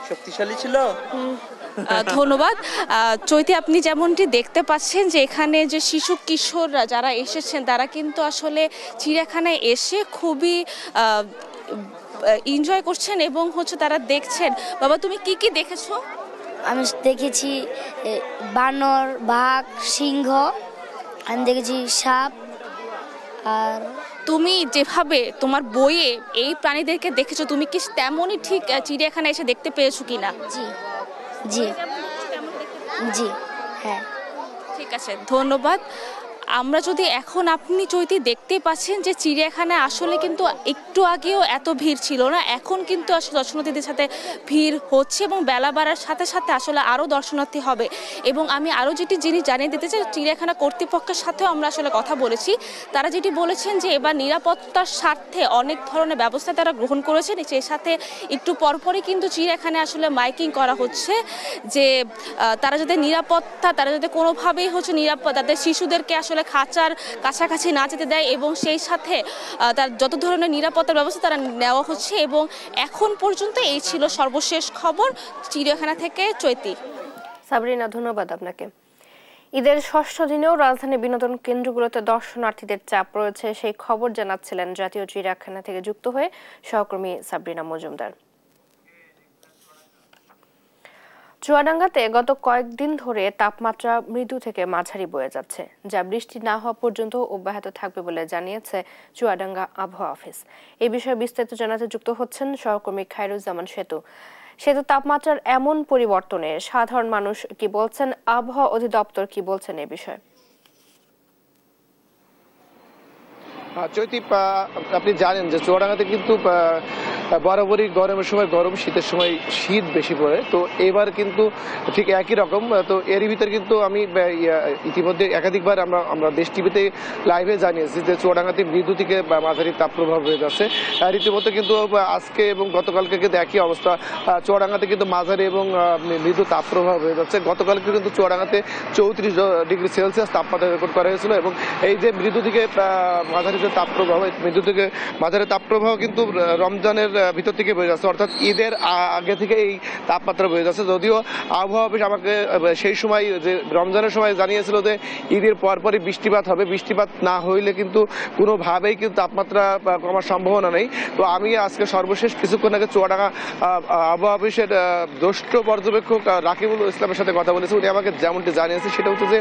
শক্তিশালী ছিল? হুম। ধন্যবাদ। চৈতি, আপনি যেমনটি দেখতে পাচ্ছেন যে এখানে যে শিশু কিশোররা যারা এসেছেন তারা কিন্তু আসলে চিড়িয়াখানায় এসে খুবই এনজয় করছেন এবং হচ্ছে তারা দেখছেন। বাবা, তুমি কি কি দেখেছো? আমি দেখেছি বানর, বাঘ, সিংহ, আমি দেখেছি সাপ। আর তুমি যেভাবে তোমার বইয়ে এই প্রাণীদেরকে দেখেছো, তুমি কি তেমনই ঠিক চিড়িয়াখানায় এসে দেখতে পেয়েছো কিনা? জি জি জি, হ্যাঁ। ঠিক আছে, ধন্যবাদ। আমরা যদি এখন আপনি চৈতি দেখতে পাচ্ছেন যে চিড়িয়াখানায় আসলে কিন্তু একটু আগেও এত ভিড় ছিল না, এখন কিন্তু আসলে দর্শনার্থীদের সাথে ভিড় হচ্ছে এবং বেলা বাড়ার সাথে সাথে আসলে আরও দর্শনার্থী হবে। এবং আমি আরও যেটি জিনিস জানিয়ে দিতে চাই, চিড়িয়াখানা কর্তৃপক্ষের সাথেও আমরা আসলে কথা বলেছি। তারা যেটি বলেছেন যে এবার নিরাপত্তার স্বার্থে অনেক ধরনের ব্যবস্থা তারা গ্রহণ করেছেন। সেই সাথে একটু পরপরই কিন্তু চিড়িয়াখানায় আসলে মাইকিং করা হচ্ছে যে তারা যাতে নিরাপত্তা, তারা যাতে কোনোভাবেই হচ্ছে তাদের শিশুদেরকে আসলে খাঁচার কাছাকাছি না যেতে দেয় এবং সেই সাথে তার যত ধরনের নিরাপত্তার ব্যবস্থা তারা নেওয়া হচ্ছে। এবং এখন পর্যন্ত এই ছিল সর্বশেষ খবর চিড়িয়াখানা থেকে। চৈতি। সাবরিনা, ধন্যবাদ আপনাকে। ঈদের ষষ্ঠ দিনেও রাজধানী বিনোদন কেন্দ্রগুলোতে দর্শনার্থীদের চাপ রয়েছে, সেই খবর জানাচ্ছিলেন জাতীয় চিড়িয়াখানা থেকে যুক্ত হয়ে সহকর্মী সাবরিনা মজুমদার। চুয়াডাঙ্গাতে গত কয়েকদিন ধরে তাপমাত্রা মৃদু থেকে মাঝারি বয়ে যাচ্ছে, যা বৃষ্টি না হওয়া পর্যন্ত অব্যাহত থাকবে বলে জানিয়েছে চুয়াডাঙ্গা আবহাওয়া অফিস। এই বিষয়ে বিস্তারিত জানাতে যুক্ত হচ্ছেন সহকর্মী খায়রুজ্জামান সেতু। তাপমাত্রার এমন পরিবর্তনে সাধারণ মানুষ কি বলছেন, আবহাওয়া অধিদপ্তর কি বলছেন এই বিষয়ে? চৈতি, আপনি জানেন যে চুয়াডাঙ্গাতে কিন্তু বরাবরই গরমের সময় গরম, শীতের সময় শীত বেশি পড়ে। তো এবার কিন্তু ঠিক একই রকম। তো এরই ভিতরে কিন্তু আমি ইতিমধ্যে একাধিকবার আমরা দেশ টিভিতে লাইভে জানিয়েছি যে চুয়াডাঙ্গাতে মৃদু থেকে মাঝারি তাপপ্রবাহ হয়ে যাচ্ছে। রীতিমতো কিন্তু আজকে এবং গতকালকে কিন্তু একই অবস্থা, চুয়াডাঙ্গাতে কিন্তু মাঝারি এবং মৃদু তাপপ্রবাহ হয়ে যাচ্ছে। গতকালকে কিন্তু চুয়াডাঙ্গাতে 34 ডিগ্রি সেলসিয়াস তাপমাত্রা রেকর্ড করা হয়েছিল। এবং এই যে মৃদু থেকে মাঝারি যে তাপপ্রবাহ, মৃদু থেকে মাঝারি তাপপ্রবাহ কিন্তু রমজানের ভিতর থেকে বয়ে যাচ্ছে, অর্থাৎ ঈদের আগে থেকে এই তাপমাত্রা বয়ে যাচ্ছে। যদিও আবহাওয়া অফিস আমাকে সেই সময় যে রমজানের সময় জানিয়েছিল যে ঈদের পরপরই বৃষ্টিপাত হবে, বৃষ্টিপাত না হইলে কিন্তু কোনোভাবেই কিন্তু তাপমাত্রা কমার সম্ভাবনা নেই। তো আমি আজকে সর্বশেষ কিছুক্ষণ আগে চুয়াডাঙ্গা আবহাওয়া অফিসের জ্যেষ্ঠ পর্যবেক্ষক রাকিবুল ইসলামের সাথে কথা বলেছি। উনি আমাকে যেমনটি জানিয়েছে সেটা হচ্ছে যে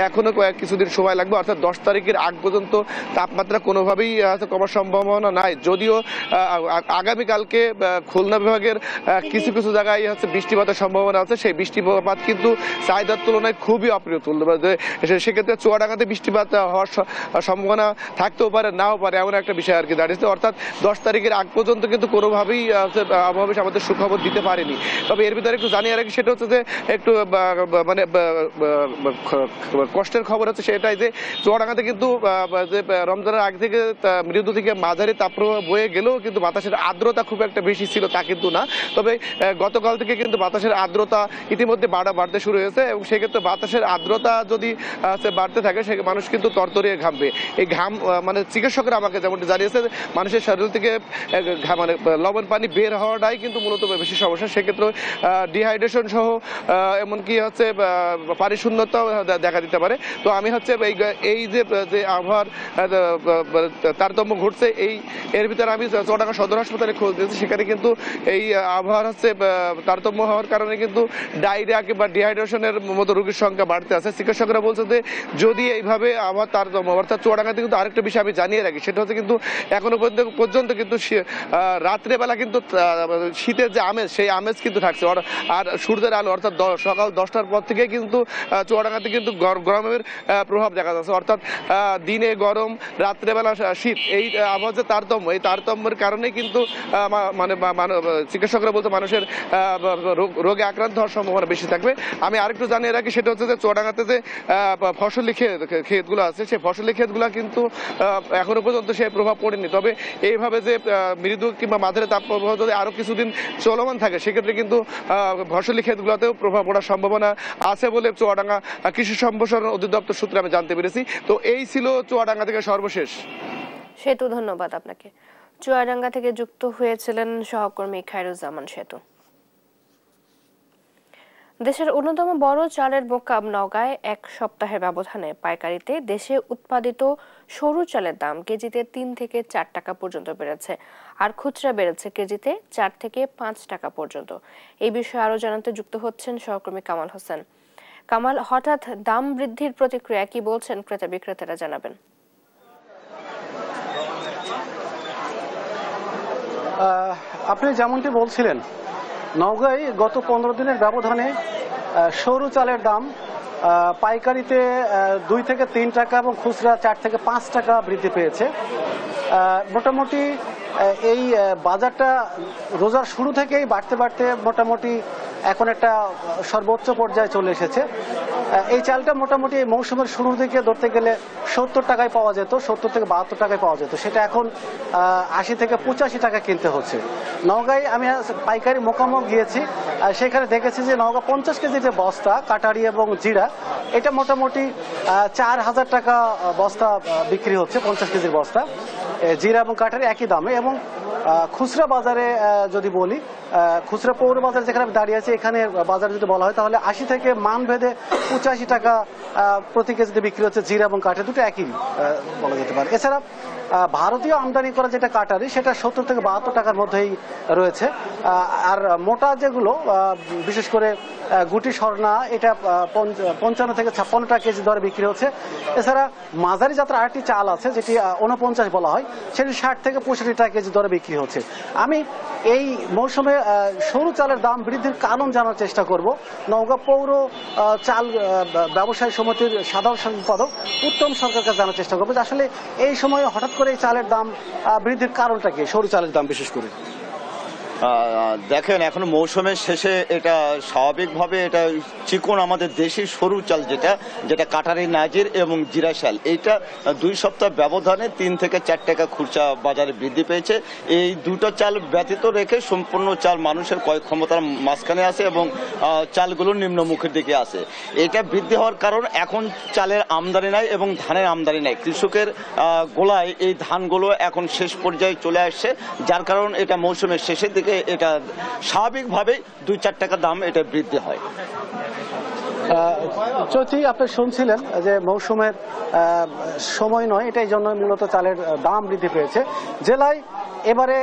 এখনো কিছুদিন সময় লাগবে, অর্থাৎ 10 তারিখের আগ পর্যন্ত তাপমাত্রা কোনোভাবেই কমার সম্ভাবনা নাই। যদিও আগামী আগামীকালকে খুলনা বিভাগের কিছু কিছু জায়গায় হচ্ছে বৃষ্টিপাতের সম্ভাবনা আছে। সেই বৃষ্টিপাত কিন্তু চাহিদার তুলনায় খুবই অপ্রতুল। সেক্ষেত্রে চুয়াডাঙ্গাতে বৃষ্টিপাত হওয়ার সম্ভাবনা থাকতেও পারে, নাও পারে, এমন একটা বিষয় আর কি দাঁড়িয়েছে। অর্থাৎ 10 তারিখের আগ পর্যন্ত কিন্তু কোনোভাবেই আবহাওয়া অফিস আমাদের সুখবর দিতে পারেনি। তবে এর ভিতরে একটু জানিয়ে রাখি, সেটা হচ্ছে যে একটু মানে কষ্টের খবর হচ্ছে সেটাই যে চুয়াডাঙ্গাতে কিন্তু যে রমজানের আগে থেকে মৃদু থেকে মাঝারি তাপপ্রবাহ বয়ে গেলেও কিন্তু বাতাসের আর্দ্রতা খুব একটা বেশি ছিল তা কিন্তু না। তবে গতকাল থেকে কিন্তু বাতাসের আর্দ্রতা ইতিমধ্যে বাড়তে শুরু হয়েছে এবং সেক্ষেত্রে বাতাসের আর্দ্রতা যদি বাড়তে থাকে সে মানুষ কিন্তু তরতরিয়ে ঘামবে। এই ঘাম মানে চিকিৎসকরা আমাকে যেমনটি জানিয়েছে, মানুষের শরীর থেকে মানে লবণ পানি বের হওয়াটাই কিন্তু মূলত বেশি সমস্যা। সেক্ষেত্রে ডিহাইড্রেশন সহ এমনকি হচ্ছে পানি শূন্যতাও দেখা দিতে পারে। তো আমি হচ্ছে এই যে আবহাওয়ার তারতম্য ঘটছে এর ভিতরে আমি চুয়াডাঙ্গা সদর হাসপাতালে খোঁজ দিয়েছি। সেখানে কিন্তু এই আবহাওয়ার হচ্ছে তারতম্য হওয়ার কারণে কিন্তু ডায়রিয়া কিংবা ডিহাইড্রেশনের মতো রোগীর সংখ্যা বাড়তে আছে। চিকিৎসকরা বলছে যে যদি এইভাবে আবহাওয়ার তারতম্য, অর্থাৎ চুয়াডাঙ্গাতে কিন্তু আরেকটা বিষয় আমি জানিয়ে রাখি, সেটা হচ্ছে কিন্তু এখনো পর্যন্ত কিন্তু রাত্রেবেলা কিন্তু শীতের যে আমেজ, সেই আমেজ কিন্তু থাকছে। আর সূর্যের আলো অর্থাৎ সকাল 10টার পর থেকে কিন্তু চুয়াডাঙ্গাতে কিন্তু গরমের প্রভাব দেখা যাচ্ছে। অর্থাৎ দিনে গরম, রাত্রেবেলা শীত, এই আবহাওয়ার যে তারতম্য, এই তারতম্যের কারণে কিন্তু মানে চিকিৎসকরা বলতে মানুষের রোগে আক্রান্ত হওয়ার সম্ভাবনা বেশি থাকবে। আমি আরেকটু জানিয়ে রাখি, সেটা হচ্ছে যে চুয়াডাঙ্গাতে যে ফসলি ক্ষেতগুলো আছে, সেই ফসলি ক্ষেতগুলো কিন্তু এখনো পর্যন্ত সেই প্রভাব পড়েনি। তবে এইভাবে যে মৃদু কিংবা মাঝারি তাপপ্রবাহ যদি আরো কিছুদিন চলমান থাকে, সেক্ষেত্রে কিন্তু ফসলি ক্ষেতগুলোতেও প্রভাব পড়ার সম্ভাবনা আছে বলে চুয়াডাঙ্গা কৃষি সম্প্রসারণ অধিদপ্তর সূত্রে আমি জানতে পেরেছি। তো এই ছিল চুয়াডাঙ্গা থেকে সর্বশেষ। সেতু, ধন্যবাদ আপনাকে। চুয়াডাঙ্গা থেকে যুক্ত হয়েছিলেন সহকর্মী খায়রুজ্জামান সেতু। দেশের অন্যতম বড় চালের মোকাম নওগাঁয় 1 সপ্তাহের ব্যবধানে পাইকারিতে দেশে উৎপাদিত সরু চালের দাম কেজিতে 3 থেকে 4 টাকা পর্যন্ত বেড়েছে, আর খুচরা বেড়েছে কেজিতে 4 থেকে 5 টাকা পর্যন্ত। এই বিষয়ে আরো জানাতে যুক্ত হচ্ছেন সহকর্মী কামাল হোসেন। কামাল, হঠাৎ দাম বৃদ্ধির প্রতিক্রিয়া কি বলছেন ক্রেতা বিক্রেতারা, জানাবেন। আপনি যেমনটি বলছিলেন, নওগাঁয় গত 15 দিনের ব্যবধানে সরু চালের দাম পাইকারিতে 2 থেকে 3 টাকা এবং খুচরা 4 থেকে 5 টাকা বৃদ্ধি পেয়েছে। মোটামুটি এই বাজারটা রোজার শুরু থেকেই বাড়তে মোটামুটি এখন একটা সর্বোচ্চ পর্যায়ে চলে এসেছে। এই চালটা মোটামুটি এই মৌসুমের শুরুর দিকে ধরতে গেলে 70 টাকায় পাওয়া যেত, 70 থেকে 72 টাকায় পাওয়া যেত, সেটা এখন 80 থেকে 85 টাকা কিনতে হচ্ছে। নওগাঁয় আমি পাইকারি মোকামও গিয়েছি, সেখানে দেখেছি যে নওগাঁ 50 কেজি যে বস্তা কাটারি এবং জিরা, এটা মোটামুটি 4000 টাকা বস্তা বিক্রি হচ্ছে, 50 কেজির বস্তা জিরা এবং কাটারি একই দামে। এবং খুচরা বাজারে যদি বলি, খুচরা পৌর বাজার যেখানে দাঁড়িয়ে আছে, এখানে বাজারে যদি বলা হয় তাহলে 80 থেকে মান ভেদে 85 টাকা প্রতি কেজিতে বিক্রি হচ্ছে জিরা এবং কাটারি, দুটো একই বলা যেতে পারে। এছাড়া ভারতীয় আমদানি করা যেটা কাটারি, সেটা 70 থেকে 72 টাকার মধ্যেই রয়েছে। আর মোটা যেগুলো বিশেষ করে গুটি স্বর্ণা, এটা 55 থেকে 56 টাকা কেজি দরে বিক্রি হচ্ছে। এছাড়া মাঝারি জাতের আরেকটি চাল আছে যেটি 49 বলা হয়, সেটি 60 থেকে 65 টাকা কেজি দরে বিক্রি হচ্ছে। আমি এই মৌসুমে সরু চালের দাম বৃদ্ধির কারণ জানার চেষ্টা করব। নওগাঁ পৌর চাল ব্যবসায়ী সমিতির সাধারণ সম্পাদক উত্তম সরকারকে জানার চেষ্টা করবো যে আসলে এই সময়ে হঠাৎ করে এই চালের দাম বৃদ্ধির কারণটা কি, সরু চালের দাম বিশেষ করে। দেখেন, এখন মৌসুমের শেষে এটা স্বাভাবিকভাবে এটা চিকন আমাদের দেশি সরু চাল যেটা কাটারি নাজির এবং জিরা চাল, এইটা 2 সপ্তাহ ব্যবধানে 3 থেকে 4 টাকা খুচরা বাজারে বৃদ্ধি পেয়েছে। এই দুটো চাল ব্যতীত রেখে সম্পূর্ণ চাল মানুষের ক্রয় ক্ষমতার মাঝখানে আছে এবং চালগুলো নিম্নমুখের দিকে আছে। এটা বৃদ্ধি হওয়ার কারণ এখন চালের আমদানি নাই এবং ধানের আমদানি নাই। কৃষকের গোলায় এই ধানগুলো এখন শেষ পর্যায়ে চলে আসছে, যার কারণ এটা মৌসুমের শেষের দিকে এটা স্বাভাবিকভাবে 2-4 টাকা দাম এটা বৃদ্ধি হয়। চৈতি, আপনি শুনছিলেন যে মৌসুমের সময় নয়, এটাই জন্য মূলত চালের দাম বৃদ্ধি পেয়েছে। জেলায় এবারে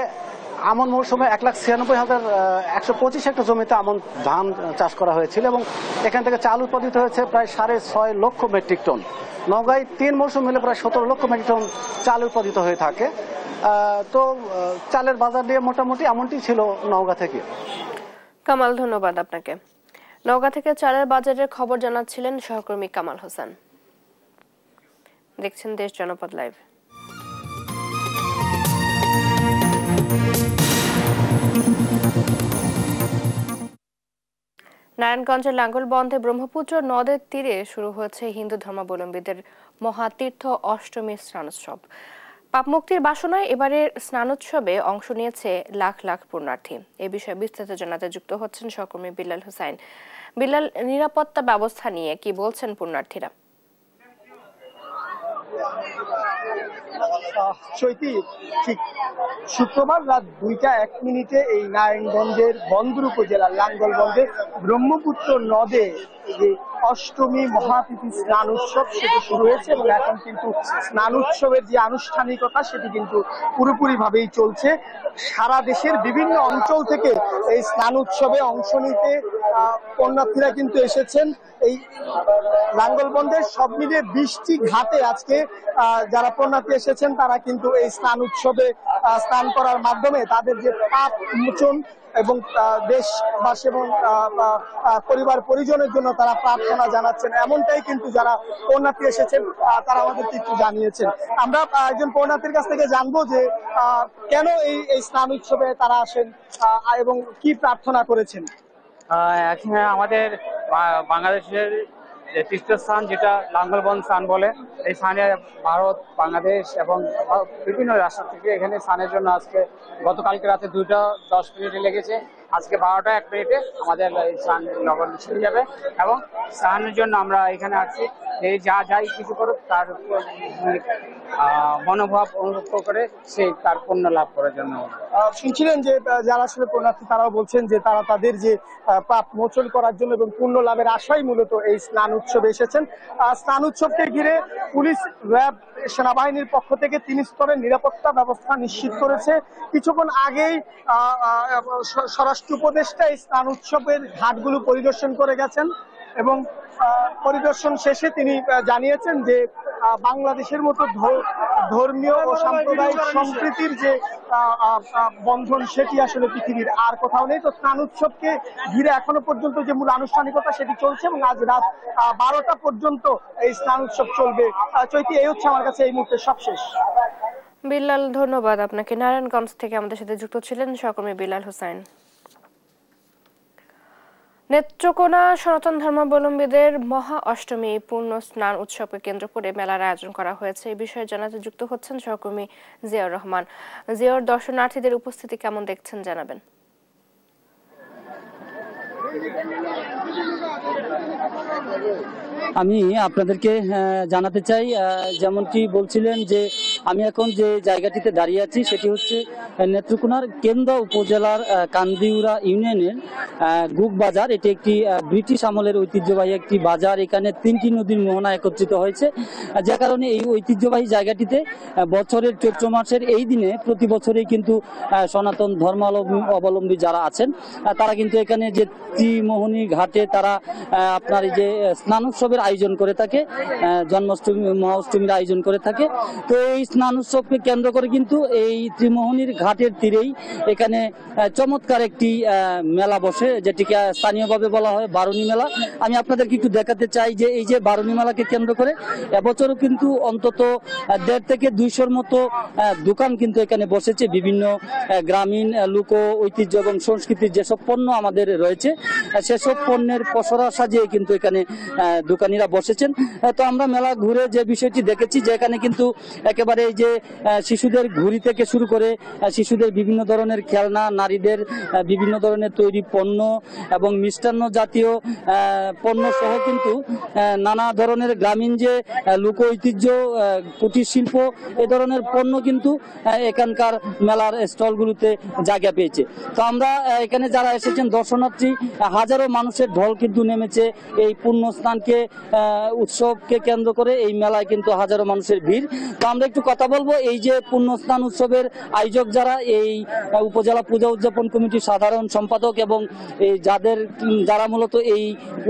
আমন মৌসুমে 1,96,125 হেক্টর জমিতে আমন ধান চাষ করা হয়েছিল এবং এখান থেকে চাল উৎপাদিত হয়েছে প্রায় 6.5 লক্ষ মেট্রিক টন। নওগাঁয় 3 মৌসুম মিলে প্রায় 17 লক্ষ মেট্রিক টন চাল উৎপাদিত হয়ে থাকে। তো চালের বাজার নিয়ে মোটামুটি এমনটি ছিল নওগাঁ থেকে। কামাল, ধন্যবাদ আপনাকে। নওগাঁ থেকে চালের বাজারের খবর জানাচ্ছিলেন সহকর্মী কামাল হোসেন। দেখছেন দেশ জনপদ লাইভ। নারায়ণগঞ্জের লাঙ্গলবন্ধে ব্রহ্মপুত্র নদের তীরে শুরু হয়েছে হিন্দু ধর্মাবলম্বীদের মহাতীর্থ অষ্টমী স্নানোৎসব। পাপমুক্তির বাসনায় এবারের স্নানোৎসবে অংশ নিয়েছে লাখ লাখ পুণ্যার্থী। এ বিষয়ে বিস্তারিত জানাতে যুক্ত হচ্ছেন সহকর্মী বিল্লাল হুসাইন। বিল্লাল, নিরাপত্তা ব্যবস্থা নিয়ে কি বলছেন পুণ্যার্থীরা? চৈতি, ঠিক শুক্রবার রাত 2:01 এই নারায়ণগঞ্জের বন্দর উপজেলার লাঙ্গলবন্ধে ব্রহ্মপুত্র নদে যে অষ্টমী মহাতিথি স্নান উৎসব সেটি শুরু হয়েছে এবং এখন কিন্তু স্নান উৎসবের যে আনুষ্ঠানিকতা সেটি কিন্তু পুরোপুরি ভাবেই চলছে। সারা দেশের বিভিন্ন অঞ্চল থেকে এই স্নান উৎসবে অংশ নিতে পুণ্যার্থীরা কিন্তু এসেছেন। এই লাঙ্গলবন্ধের সব মিলিয়ে 20টি ঘাটে আজকে যারা পুণ্যার্থী এসেছেন তারা কিন্তু এই স্নান উৎসবে স্নান করার মাধ্যমে তাদের যে পাপ মোচন এবং দেশবাসী এবং পরিবার পরিজনের জন্য তারা প্রার্থনা জানাচ্ছেন, এমনটাই কিন্তু যারা পুণ্যার্থী এসেছেন তারা আমাদেরকে একটু জানিয়েছেন। আমরা একজন পুণ্যার্থীর কাছ থেকে জানবো যে কেন এই স্নান উৎসবে তারা আসেন এবং কি প্রার্থনা করেছেন। আমাদের বাংলাদেশের তীর্থস্থান যেটা লাঙ্গলবন্ধ স্থান বলে, এই স্থানে ভারত, বাংলাদেশ এবং বিভিন্ন রাষ্ট্র থেকে এখানে স্নানের জন্য আজকে গতকালকে রাতে 2:10 লেগেছে। আজকে 12:01 আমাদের স্নান নগর ছেড়ে যাবে এবং স্নানের জন্য আমরা এখানে আসছি। এই যাই কিছু করুক তার মনোভাব অনুভব করে সে তার পুণ্য লাভ করার জন্য। শুনছিলেন যে যারা আসলে পুণ্যার্থী তারাও বলছেন যে তারা তাদের যে পাপ মোচন করার জন্য এবং পুণ্য লাভের আশায় মূলত এই স্নান উৎসবে এসেছেন। স্নান উৎসবকে ঘিরে পুলিশ, র্যাব, সেনাবাহিনীর পক্ষ থেকে 3 স্তরের নিরাপত্তা ব্যবস্থা নিশ্চিত করেছে। কিছুক্ষণ আগেই স্বরাষ্ট্র উপদেষ্টা এই স্নান উৎসবের ঘাটগুলো পরিদর্শন করে গেছেন এবং পরিদর্শন শেষে তিনি জানিয়েছেন যে বাংলাদেশের মতো ধর্মীয় ও সাম্প্রদায়িক সম্প্রীতির যে বন্ধন সেটি আসলে পৃথিবীর আর কোথাও নেই। তো স্নান উৎসবকে ঘিরে এখনো পর্যন্ত যে মূল আনুষ্ঠানিকতা সেটি চলছে এবং আজ রাত 12টা পর্যন্ত এই স্নান উৎসব চলবে। চৈতি, এই হচ্ছে আমার কাছে এই মুহূর্তে সবশেষ। বিল্লাল, ধন্যবাদ আপনাকে। নারায়ণগঞ্জ থেকে আমাদের সাথে যুক্ত ছিলেন সহকর্মী বিল্লাল হুসাইন। নেত্রকোনা সনাতন ধর্মাবলম্বীদের মহা অষ্টমী পূর্ণ স্নান উৎসবকে কেন্দ্র করে মেলার আয়োজন করা হয়েছে। এই বিষয়ে জানাতে যুক্ত হচ্ছেন সহকর্মী জিয়াউর রহমান। জিয়াউর, দর্শনার্থীদের উপস্থিতি কেমন দেখছেন জানাবেন। আমি আপনাদেরকে জানাতে চাই, যেমনটি বলছিলেন যে আমি এখন যে জায়গাটিতে দাঁড়িয়ে আছি সেটি হচ্ছে নেত্রকোনার কেন্দ্র উপজেলার কান্দিউরা ইউনিয়নের গুক বাজার। এটি একটি ব্রিটিশ আমলের ঐতিহ্যবাহী একটি বাজার। এখানে 3টি নদীর মোহনা একত্রিত হয়েছে, যে কারণে এই ঐতিহ্যবাহী জায়গাটিতে বছরের চৈত্র মাসের এই দিনে প্রতি বছরই কিন্তু সনাতন ধর্মাবলম্বী যারা আছেন তারা কিন্তু এখানে যে ত্রিমোহনী ঘাটে তারা আপনার এই যে স্নান উৎসবের আয়োজন করে থাকে, জন্মাষ্টমী মহাষ্টমীর আয়োজন করে থাকে। তো এই স্নান উৎসবকে কেন্দ্র করে কিন্তু এই ত্রিমোহনীর ঘাটের তীরেই এখানে চমৎকার একটি মেলা বসে, যেটিকে স্থানীয়ভাবে বলা হয় বারুণী মেলা। আমি আপনাদেরকে একটু দেখাতে চাই যে এই যে বারুণী মেলাকে কেন্দ্র করে এবছরও কিন্তু অন্তত 1.5 থেকে 200-র মতো দোকান কিন্তু এখানে বসেছে। বিভিন্ন গ্রামীণ লোক ঐতিহ্য এবং সংস্কৃতির যেসব পণ্য আমাদের রয়েছে সেসব পণ্যের পসরা সাজিয়ে কিন্তু এখানে দোকানিরা বসেছেন। তো আমরা মেলা ঘুরে যে বিষয়টি দেখেছি যে এখানে কিন্তু একেবারে এই যে শিশুদের ঘুড়ি থেকে শুরু করে শিশুদের বিভিন্ন ধরনের খেলনা, নারীদের বিভিন্ন ধরনের তৈরি পণ্য এবং মিষ্টান্ন জাতীয় পণ্য সহ কিন্তু নানা ধরনের গ্রামীণ যে লোক ঐতিহ্য, কুটির শিল্প, এ ধরনের পণ্য কিন্তু এখানকার মেলার স্টলগুলোতে জায়গা পেয়েছে। তো আমরা এখানে যারা এসেছেন দর্শনার্থী, হাজারো মানুষের ঢল কিন্তু নেমেছে এই পুণ্য স্নানকে উৎসবকে কেন্দ্র করে। এই মেলায় কিন্তু হাজারো মানুষের ভিড়। তো আমরা একটু কথা বলবো এই যে পুণ্যস্নান উৎসবের আয়োজক যারা, এই উপজেলা পূজা উদযাপন কমিটির সাধারণ সম্পাদক এবং এই যারা মূলত এই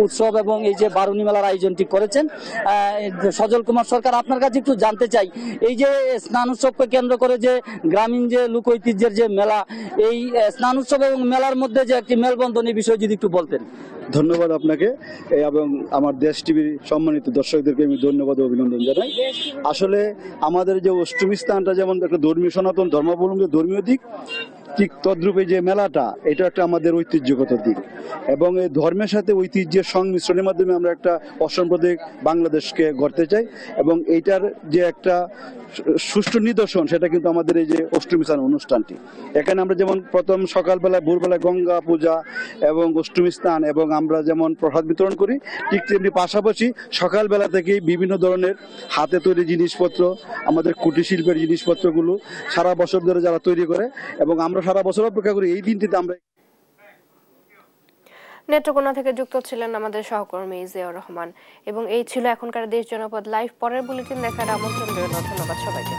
উৎসব এবং এই যে বারুণী মেলার আয়োজনটি করেছেন, সজল কুমার সরকার, আপনার কাছে একটু জানতে চাই এই যে স্নান উৎসবকে কেন্দ্র করে যে গ্রামীণ যে লোক ঐতিহ্যের যে মেলা, এই স্নান উৎসব এবং মেলার মধ্যে যে একটি মেলবন্ধন, এই বিষয়ে যদি একটু বলতেন। ধন্যবাদ আপনাকে এবং আমার দেশ টিভির সম্মানিত দর্শকদেরকে আমি ধন্যবাদ ও অভিনন্দন জানাই। আসলে আমাদের যে অষ্টমী স্থানটা যেমন একটা ধর্মীয় সনাতন ধর্মাবলম্বী ধর্মীয় দিক, ঠিক তদ্রূপে যে মেলাটা এটা একটা আমাদের ঐতিহ্যগত দিক এবং এই ধর্মের সাথে ঐতিহ্যের সংমিশ্রণের মাধ্যমে আমরা একটা অসাম্প্রদায়িক বাংলাদেশকে গড়তে চাই এবং এইটার যে একটা সুষ্ঠু নিদর্শন সেটা কিন্তু আমাদের এই যে অষ্টমী স্থান অনুষ্ঠানটি। এখানে আমরা যেমন প্রথম সকালবেলায় ভোরবেলায় গঙ্গা পূজা এবং অষ্টমী স্থান এবং আমরা যেমন প্রসাদ বিতরণ করি, ঠিক তেমনি পাশাপাশি সকালবেলা থেকেই বিভিন্ন ধরনের হাতে তৈরি জিনিসপত্র, আমাদের কুটির শিল্পের জিনিসপত্রগুলো সারা বছর ধরে যারা তৈরি করে এবং আমরা সারা বছর অপেক্ষা করি এই দিনটিতে আমরা। নেত্রকোনা থেকে যুক্ত ছিলেন আমাদের সহকর্মী জিয়াউর রহমান এবং এই ছিল এখনকার দেশ জনপদ লাইভ। পরের বুলেটিন দেখার আমন্ত্রণ রইল। ধন্যবাদ সবাইকে।